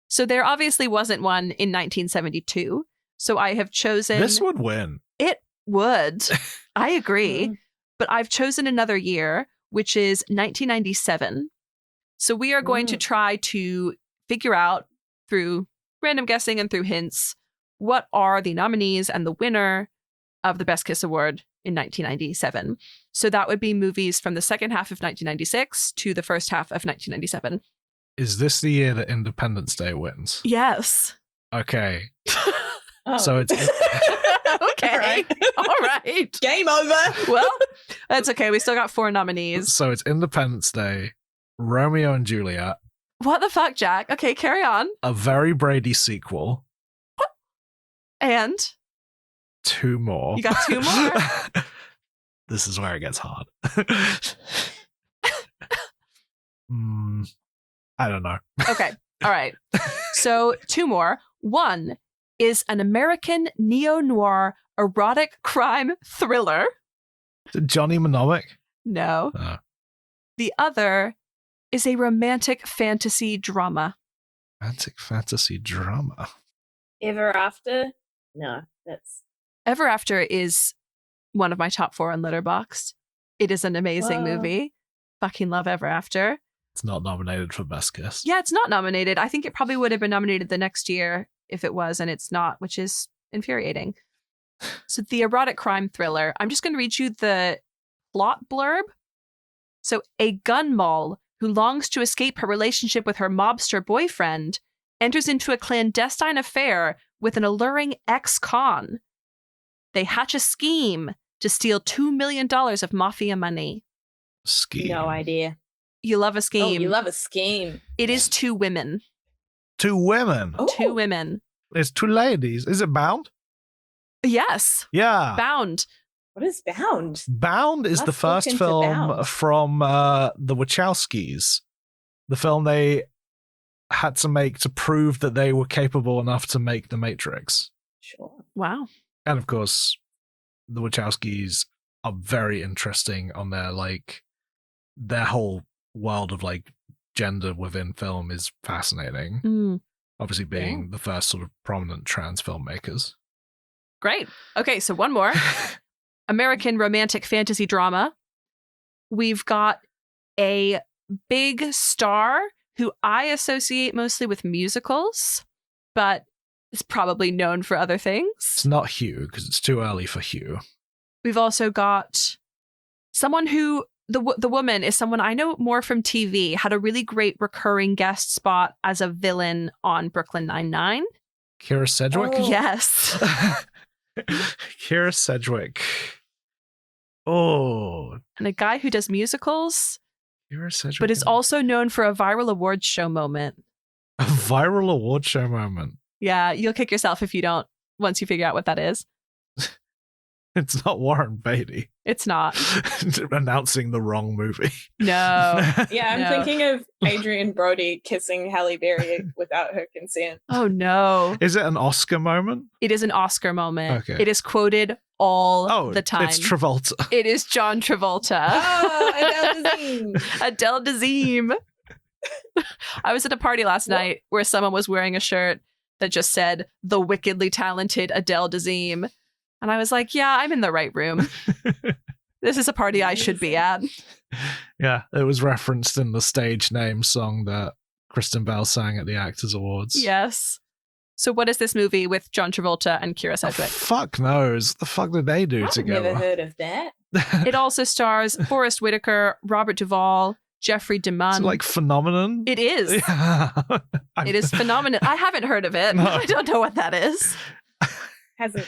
So there obviously wasn't one in 1972. So I have chosen... This would win. It would. I agree. But I've chosen another year, which is 1997. So we are going to try to figure out through random guessing and through hints what are the nominees and the winner of the Best Kiss Award in 1997. So that would be movies from the second half of 1996 to the first half of 1997. Is this the year that Independence Day wins? Yes. Okay. Oh. So it's... Okay. All right. Game over. Well, that's okay. We still got 4 nominees. So it's Independence Day, Romeo and Juliet, What the fuck, Jack? Okay, carry on. a Very Brady sequel, And 2 more. you got 2 more? This is where it gets hard. I don't know. Okay. All right. So 2 more. 1 is an American neo-noir erotic crime thriller. Johnny Mnemonic? No. Oh. The other is a romantic fantasy drama. Romantic fantasy drama. Ever After? No, that's... Ever After is one of my top 4 on Letterboxd. It is an amazing Whoa. movie. Fucking love Ever After. It's not nominated for Best Kiss. Yeah, it's not nominated. I think it probably would have been nominated the next year if it was, and it's not, which is infuriating. So the erotic crime thriller, I'm just going to read you the plot blurb. So a gun moll who longs to escape her relationship with her mobster boyfriend enters into a clandestine affair with an alluring ex-con. They hatch a scheme to steal $2 million of mafia money. Scheme. No idea. You love a Oh, scheme. you love a scheme. It is 2 women. 2 women. Oh. 2 women. It's 2 ladies. Is it Bound? Yes. Yeah. Bound. What is Bound? Bound is the Let's first look into film Bound. from the Wachowskis. The film they had to make to prove that they were capable enough to make The Matrix. Sure. Wow. And of course, the Wachowskis are very interesting on their whole world of gender within film is fascinating. Mm. Obviously being the first sort of prominent trans filmmakers. Great. Okay, so 1 more. American romantic fantasy drama. We've got a big star who I associate mostly with musicals, but is probably known for other things. It's not Hugh, because it's too early for Hugh. We've also got someone who, the woman is someone I know more from TV, had a really great recurring guest spot as a villain on Brooklyn Nine-Nine. Kira Sedgwick? Oh. Yes. Kira Sedgwick. Oh. And a guy who does musicals, Kira Sedgwick. but is also known for a viral awards show moment. a viral award show moment. Yeah, you'll kick yourself if you don't, once you figure out what that is. It's not Warren Beatty It's not. announcing the wrong movie. No. Yeah, I'm No. thinking of Adrian Brody kissing Halle Berry without her consent. Oh, no. Is it an Oscar moment? It is an Oscar moment. Okay. It is quoted all the time. It's Travolta. It is John Travolta. Oh, Adele Dazeem. Adele Dazeem. I was at a party last night where someone was wearing a shirt that just said, "The wickedly talented Adele Dazeem." And I was like, yeah, I'm in the right room. This is a party I should be at. Yeah, it was referenced in the stage name song that Kristen Bell sang at the Actors Awards. Yes. So what is this movie with John Travolta and Kira Oh, Sedgwick? fuck knows. The fuck did they do I've together? never heard of that. It also stars Forrest Whitaker, Robert Duvall, Jeffrey DeMunn. It's like Phenomenon. It is. Yeah. It is phenomenal. I haven't heard of it. No. I don't know what that is. Hasn't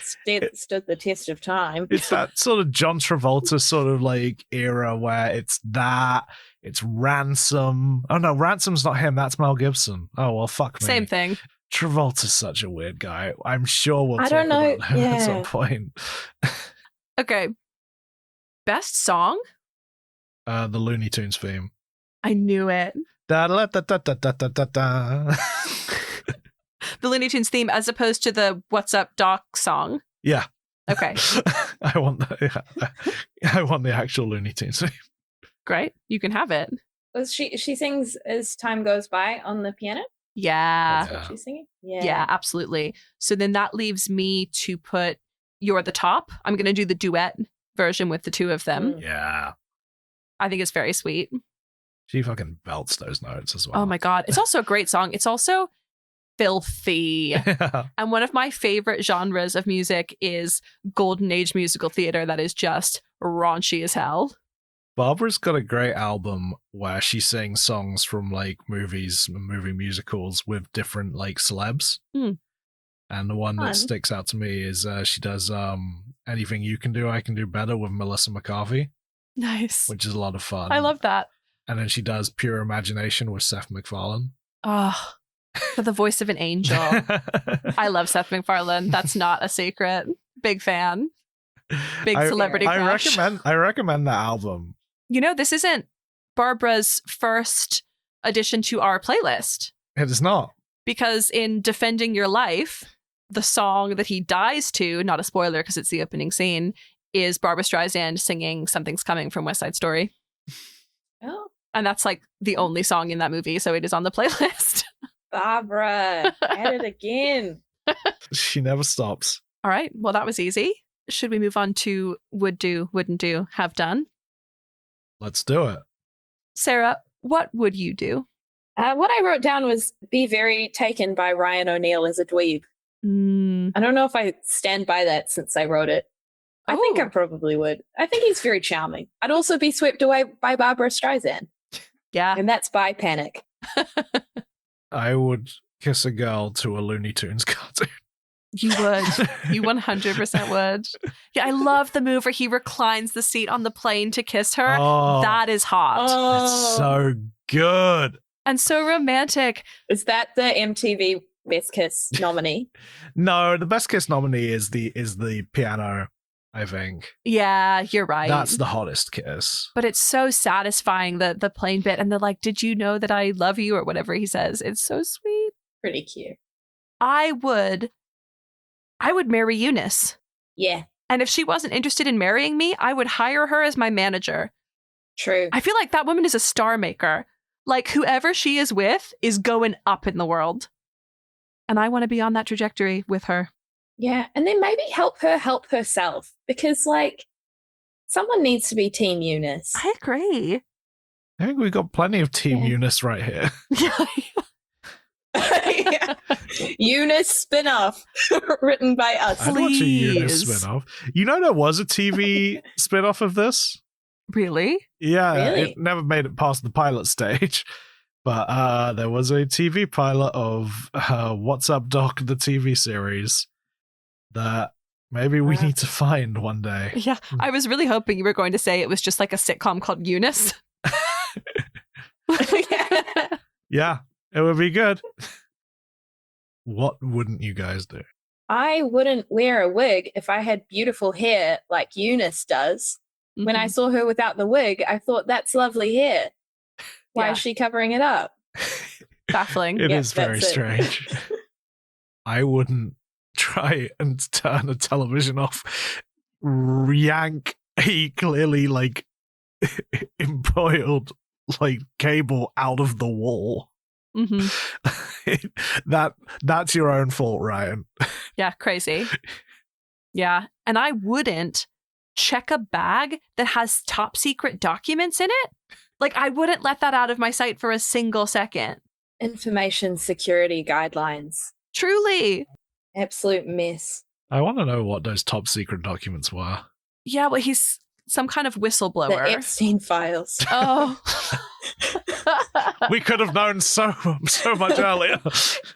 stood the test of time. It's that sort of John Travolta sort of era where it's Ransom. Oh no, Ransom's not him. That's Mel Gibson. Oh well, fuck me. Same thing. Travolta's such a weird guy. I'm sure we'll I talk don't know, about him at some yeah. point. Okay. Best song? The Looney Tunes theme. I knew it. Da da da da da da da da da. The Looney Tunes theme as opposed to the What's Up Doc song. Yeah. Okay. I want the actual Looney Tunes theme. Great. You can have it. She sings As Time Goes By on the piano? Yeah. That's what she's singing? Yeah, absolutely. So then that leaves me to put You're the Top. I'm going to do the duet version with the two of them. Yeah. I think it's very sweet. She fucking belts those notes as well. Oh my God. It's also a great song. It's also filthy. Yeah. And one of my favorite genres of music is golden age musical theater that is just raunchy as hell. Barbara's got a great album where she sings songs from like movies and movie musicals with different like celebs. Mm. And the one Fun. that sticks out to me is she does Anything You Can Do, I Can Do Better with Melissa McCarthy, Nice. which is a lot of fun. I love that. And then she does Pure Imagination with Seth MacFarlane. Oh, for the voice of an angel. I love Seth MacFarlane. That's not a secret. Big fan. Big celebrity crush. I recommend that album. You know, this isn't Barbara's first addition to our playlist. It is not. Because in Defending Your Life, the song that he dies to, not a spoiler because it's the opening scene, is Barbara Streisand singing Something's Coming from West Side Story. Oh. And that's like the only song in that movie, so it is on the playlist. Barbara, at it again. She never stops. All right, well, that was easy. Should we move on to would do, wouldn't do, have done? Let's do it. Sarah, what would you do? What I wrote down was be very taken by Ryan O'Neal as a dweeb. I don't know if I stand by that since I wrote it. I think I probably would. I think he's very charming. I'd also be swept away by Barbara Streisand. Yeah. And that's by Panic. I would kiss a girl to a Looney Tunes cartoon. You would. You 100% would. Yeah, I love the move where he reclines the seat on the plane to kiss her. Oh, That is hot. it's so good. And so romantic. Is that the MTV Best Kiss nominee? No, the Best Kiss nominee is the piano, I think. Yeah, you're right. That's the hottest kiss. But it's so satisfying, the plane bit. And they're like, did you know that I love you? Or whatever he says. It's so sweet. Pretty cute. I would marry Eunice. Yeah, And if she wasn't interested in marrying me, I would hire her as my manager. true. I feel like that woman is a star maker. Like whoever she is with is going up in the world. And I want to be on that trajectory with her. Yeah, and then maybe help her help herself because, like, someone needs to be Team Eunice. I agree. I think we've got plenty of Team Eunice right here. Yeah. Eunice spin-off written by us. I'd watch a Eunice Please. spin-off. You know there was a TV spin-off of this? Really? Yeah, Really? it never made it past the pilot stage. But there was a TV pilot of What's Up Doc, the TV series, that maybe we need to find one day. Yeah. I was really hoping you were going to say it was just like a sitcom called Eunice. Yeah, it would be good. What wouldn't you guys do? I wouldn't wear a wig if I had beautiful hair like Eunice does. When I saw her without the wig, I thought, that's lovely hair. Why is she covering it up? Baffling. It Yep, is very that's it. strange. I wouldn't try and turn a television off, yank a clearly like embroiled like cable out of the wall. That's your own fault, Ryan. Yeah, crazy. Yeah. And I wouldn't check a bag that has top secret documents in it. Like, I wouldn't let that out of my sight for a single second. Information security guidelines. Truly. Absolute mess. I want to know what those top secret documents were. Yeah, well, he's some kind of The whistleblower. Epstein files. Oh. We could have known so much earlier.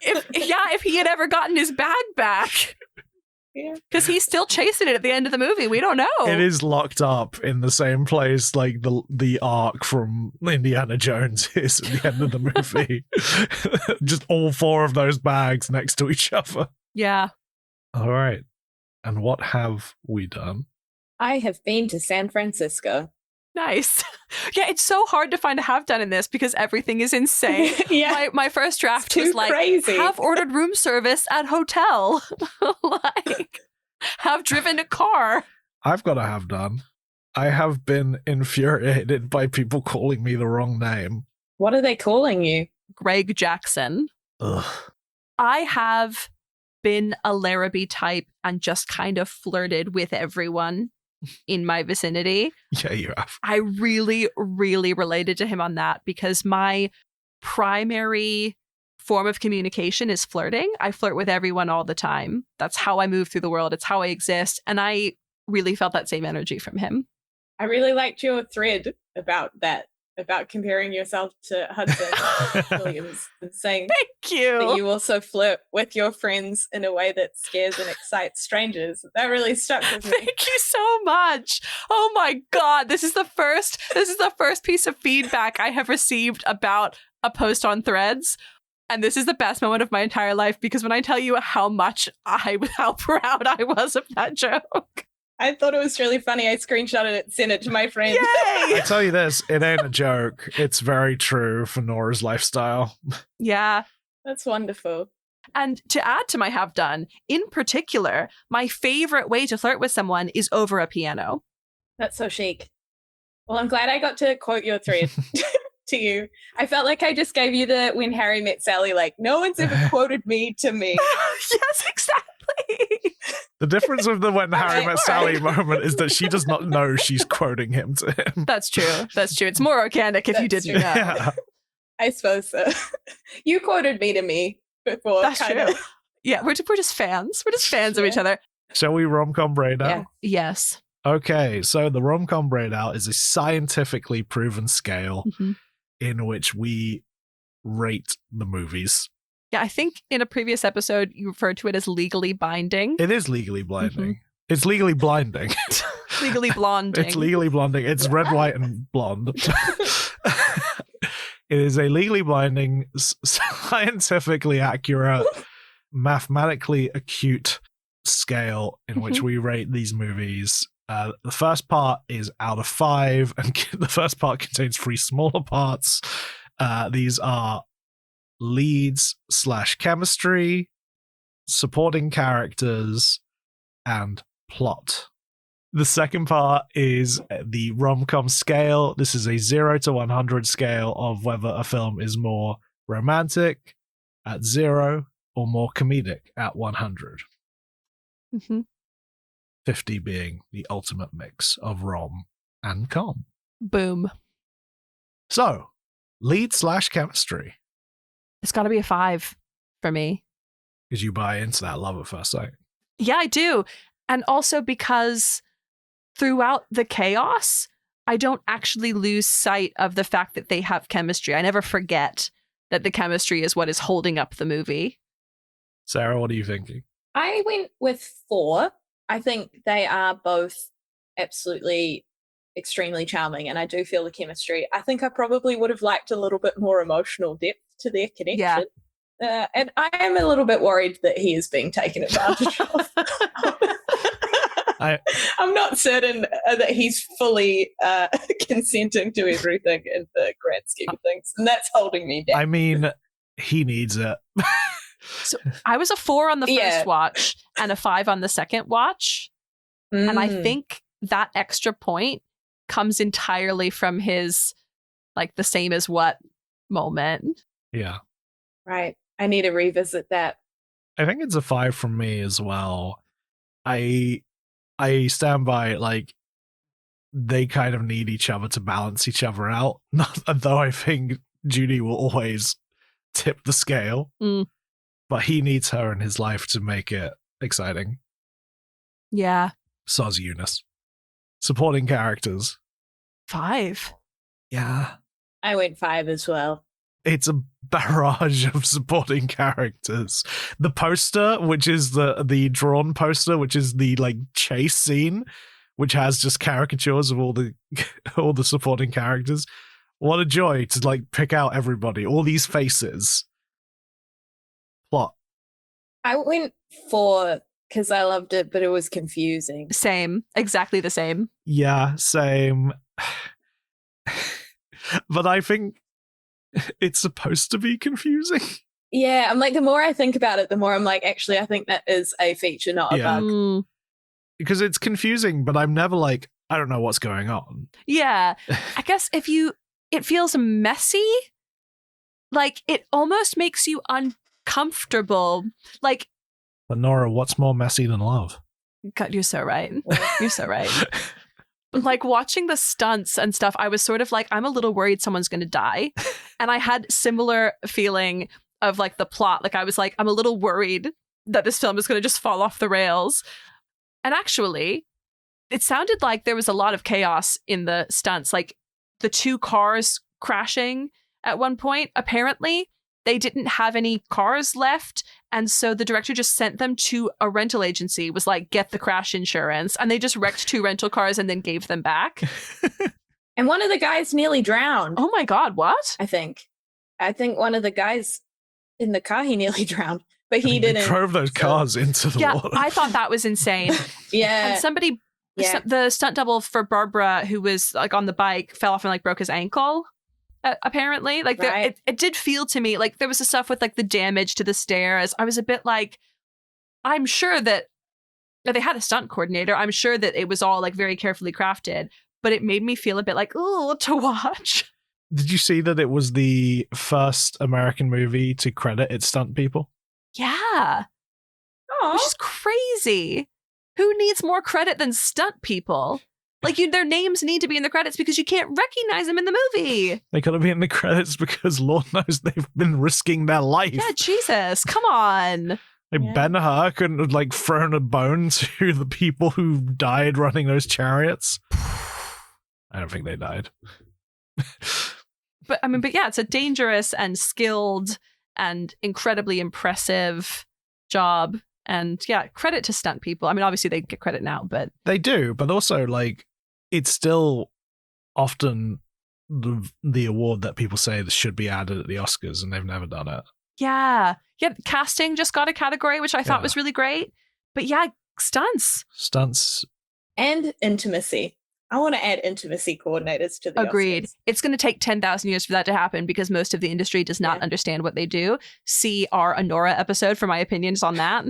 If he had ever gotten his bag back. Yeah. Because he's still chasing it at the end of the movie. We don't know. It is locked up in the same place like the ark from Indiana Jones is at the end of the movie. Just all four of those bags next to each other. Yeah. All right. And what have we done? I have been to San Francisco. Nice. Yeah, it's so hard to find a have done in this because everything is insane. Yeah. My first draft It's too was like, crazy. have ordered room service at hotel. Like, have driven a car. I've got to have done. I have been infuriated by people calling me the wrong name. What are they calling you? Greg Jackson. Ugh. I have been a Larrabee type and just kind of flirted with everyone in my vicinity. Yeah, you have. I really, really related to him on that because my primary form of communication is flirting. I flirt with everyone all the time. That's how I move through the world. It's how I exist. And I really felt that same energy from him. I really liked your thread about that, about comparing yourself to Hudson Williams and saying Thank you. that you also flirt with your friends in a way that scares and excites strangers. That really stuck with me. Thank you so much. Oh my God. This is the first piece of feedback I have received about a post on Threads. And this is the best moment of my entire life because when I tell you how proud I was of that joke. I thought it was really funny. I screenshotted it, sent it to my friend. Yay! I tell you this, it ain't a joke. It's very true for Nora's lifestyle. Yeah. That's wonderful. And to add to my have done, in particular, my favorite way to flirt with someone is over a piano. That's so chic. Well, I'm glad I got to quote your thread to you. I felt like I just gave you the When Harry Met Sally, like, no one's ever quoted me to me. Yes, exactly. The difference with the When Harry Met Sally moment is that she does not know she's quoting him to him. That's true. That's true. It's more organic if you That's didn't true. know. Yeah. I suppose so. You quoted me to me before. That's kind true. of. Yeah, we're just fans. We're just fans of each other. Shall we rom-com braid out? Yeah. Yes. Okay, so the rom-com braid out is a scientifically proven scale in which we rate the movies. Yeah, I think in a previous episode you referred to it as legally binding. It is legally blinding. It's legally blinding. Legally blonding. It's legally blinding. It's red, white, and blonde. It is a legally blinding, scientifically accurate, mathematically acute scale in which we rate these movies. The first part is out of 5, and the first part contains 3 smaller parts. These are leads / chemistry, supporting characters, and plot. The second part is the rom-com scale. This is a 0 to 100 scale of whether a film is more romantic at 0 or more comedic at 100. 50 being the ultimate mix of rom and com. Boom. So, lead / chemistry. It's got to be a 5 for me. Because you buy into that love at first sight. Yeah, I do. And also because throughout the chaos, I don't actually lose sight of the fact that they have chemistry. I never forget that the chemistry is what is holding up the movie. Sarah, what are you thinking? I went with 4. I think they are both absolutely extremely charming, and I do feel the chemistry. I think I probably would have liked a little bit more emotional depth to their connection. Yeah. And I am a little bit worried that he is being taken advantage of. I'm not certain that he's fully consenting to everything in the grand scheme of things, and that's holding me down. I mean, he needs it. So I was a 4 on the first watch and a 5 on the second watch. And I think that extra point comes entirely from his, like, the same as what moment. Yeah. Right. I need to revisit that. I think it's a 5 from me as well. I stand by it, like, they kind of need each other to balance each other out. Though I think Judy will always tip the scale. But he needs her in his life to make it exciting. Yeah. So's Eunice. Supporting characters. 5. Yeah. I went 5 as well. It's a barrage of supporting characters. The poster, which is the drawn poster, which is the like chase scene, which has just caricatures of all the supporting characters. What a joy to like pick out everybody, all these faces. Plot. I went 4 because I loved it, but it was confusing. Same. Exactly the same. Yeah, same. But I think it's supposed to be confusing. Yeah, I'm like, the more I think about it, the more I'm like, actually, I think that is a feature, not a bug. because it's confusing, but I'm never like, I don't know what's going on. Yeah. I guess it feels messy. Like, it almost makes you uncomfortable. Like, But Nora, what's more messy than love? God, you're so right. You're so right. Like, watching the stunts and stuff, I was sort of like, I'm a little worried someone's going to die. And I had similar feeling of like the plot. Like, I was like, I'm a little worried that this film is going to just fall off the rails. And actually, it sounded like there was a lot of chaos in the stunts. Like, the two cars crashing at one point, apparently they didn't have any cars left. And so the director just sent them to a rental agency, was like, get the crash insurance. And they just wrecked 2 rental cars and then gave them back. And one of the guys nearly drowned. Oh my God, what? I think one of the guys in the car, he nearly drowned, but he They didn't. drove those cars into the water. I thought that was insane. Yeah. And somebody, Yeah. the stunt double for Barbara, who was like on the bike, fell off and like broke his ankle. Apparently, like Right. it did feel to me like there was the stuff with like the damage to the stairs. I was a bit like, I'm sure that they had a stunt coordinator. I'm sure that it was all like very carefully crafted, but it made me feel a bit like, oh, to watch. Did you see that it was the first American movie to credit its stunt people? Yeah, Aw. which is crazy. Who needs more credit than stunt people? Like, their names need to be in the credits because you can't recognize them in the movie. They gotta be in the credits because Lord knows they've been risking their life. Yeah, Jesus, come on. Like Yeah. Ben-Hur couldn't have like thrown a bone to the people who died running those chariots. I don't think they died. But yeah, it's a dangerous and skilled and incredibly impressive job. And yeah, credit to stunt people. I mean, obviously they get credit now, but They do, but also like it's still often the award that people say that should be added at the Oscars, and they've never done it. yeah, casting just got a category, which I thought Yeah. was really great. But yeah, stunts. Stunts. And intimacy. I want to add intimacy coordinators to the Agreed. Oscars. It's going to take 10,000 years for that to happen because most of the industry does not Yeah. understand what they do. See our Nora episode for my opinions on that.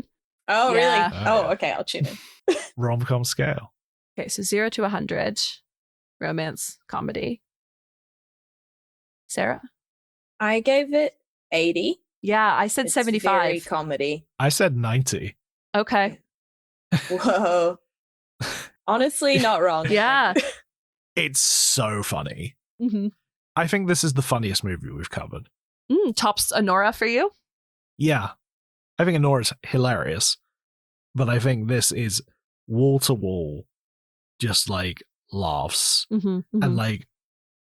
Oh, Yeah. really? Oh, Oh, yeah. okay. I'll tune in. Rom-com scale. Okay, so 0 to 100, romance, comedy. Sarah? I gave it 80. Yeah, I said It's 75. very comedy. I said 90. Okay. Whoa. Honestly, not wrong. Yeah. It's so funny. hmm I think this is the funniest movie we've covered. Tops a Nora for you? Yeah. I think Nora's hilarious, but I think this is wall to wall, just like laughs Mm-hmm. and like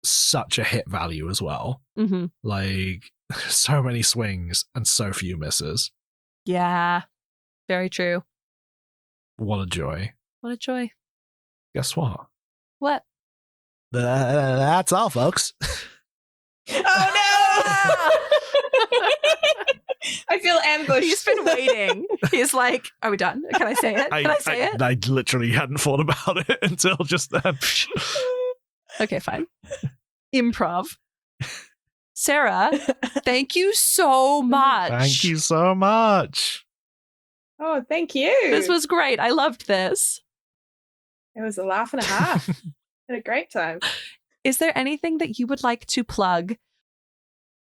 such a hit value as well. Mm-hmm. Like so many swings and so few misses. Yeah. Very true. What a joy. What a joy. Guess what? What? That's all, folks. Oh, no. I feel ambushed. He's been waiting. He's like, are we done? Can I say it? Can I say it? I literally hadn't thought about it until just then. Okay, fine. Improv. Sarah, thank you so much. Thank you so much. Oh, thank you. This was great. I loved this. It was a laugh and a half. Had a great time. Is there anything that you would like to plug?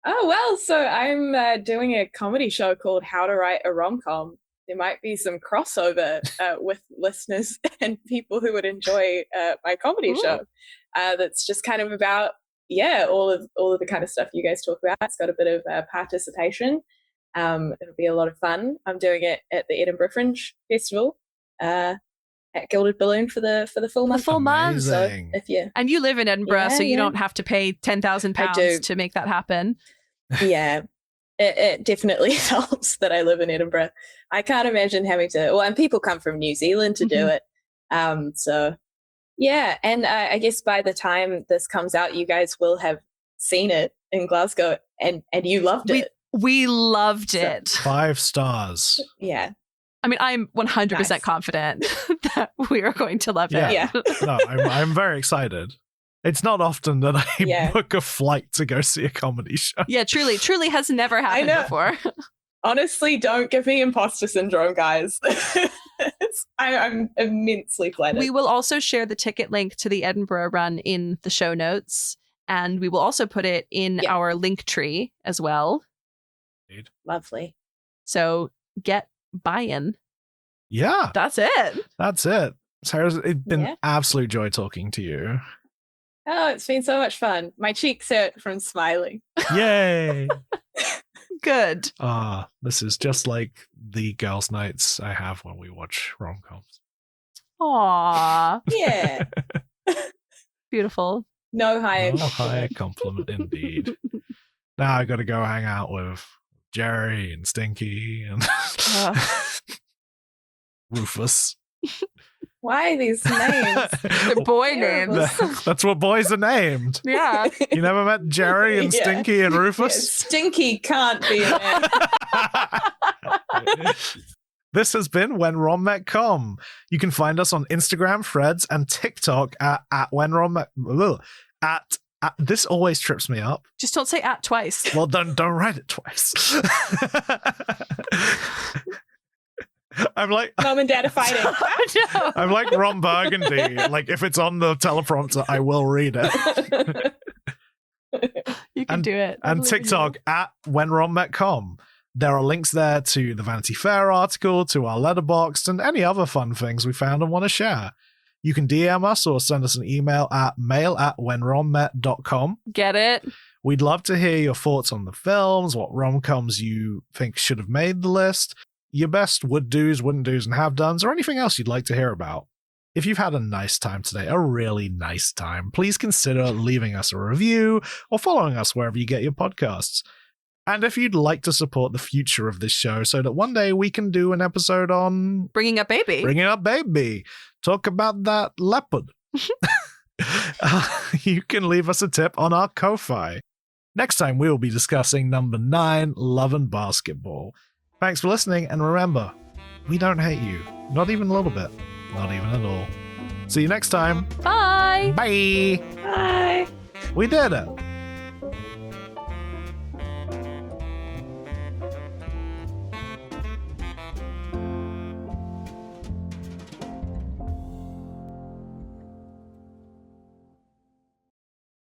Oh, well, so I'm doing a comedy show called How to Write a Rom-Com. There might be some crossover with listeners and people who would enjoy my comedy Ooh. show. That's just kind of about, all of the kind of stuff you guys talk about. It's got a bit of participation. It'll be a lot of fun. I'm doing it at the Edinburgh Fringe Festival at Gilded Balloon for the full month. full month. So Amazing. if you, And you live in Edinburgh, so you Yeah. don't have to pay £10,000 I do. to make that happen. it definitely helps that I live in Edinburgh. I can't imagine having to. Well, and people come from New Zealand to do it. So yeah, and I guess by the time this comes out, you guys will have seen it in Glasgow, and you loved it. We loved it. 5 stars. Yeah, I mean, I'm 100% Nice. confident that we are going to love it. Yeah. No, I'm very excited. It's not often that I Yeah. book a flight to go see a comedy show. Yeah, truly has never happened know. before. honestly, don't give me imposter syndrome, guys. I'm immensely flattered. We will also share the ticket link to the Edinburgh run in the show notes, and we will also put it in our link tree as well. Lovely. So get buy-in. Yeah. That's it. Sarah, it's been absolute joy talking to you. Oh, it's been so much fun. My cheeks hurt from smiling. Yay. Good. This is just like the girls' nights I have when we watch rom-coms. Aww. Yeah. Beautiful. No higher compliment indeed. Now I got to go hang out with Jerry and Stinky and Rufus. Why these names? They're boy names. That's what boys are named. Yeah. You never met Jerry and Stinky and Rufus? Yeah, Stinky can't be a man. This has been When Rom Met Com. You can find us on Instagram, Threads, and TikTok at When Rom Met. This always trips me up. Just don't say at twice. Well, don't write it twice. I'm like Mom and Dad are fighting. I'm like Ron Burgundy. Like if it's on the teleprompter, I will read it. You can do it. And TikTok at When Rom Met Com. There are links there to the Vanity Fair article, to our letterboxd, and any other fun things we found and want to share. You can DM us or send us an email at mail@whenrommet.com. Get it? We'd love to hear your thoughts on the films, what rom-coms you think should have made the list, your best would-dos, wouldn't-dos, and have-dones, or anything else you'd like to hear about. If you've had a nice time today, a really nice time, please consider leaving us a review or following us wherever you get your podcasts. And if you'd like to support the future of this show so that one day we can do an episode on... Bringing Up Baby. Talk about that leopard. You can leave us a tip on our Ko-Fi. Next time we will be discussing number 9, Love and Basketball. Thanks for listening, and remember, we don't hate you. Not even a little bit. Not even at all. See you next time. Bye. Bye. Bye. We did it.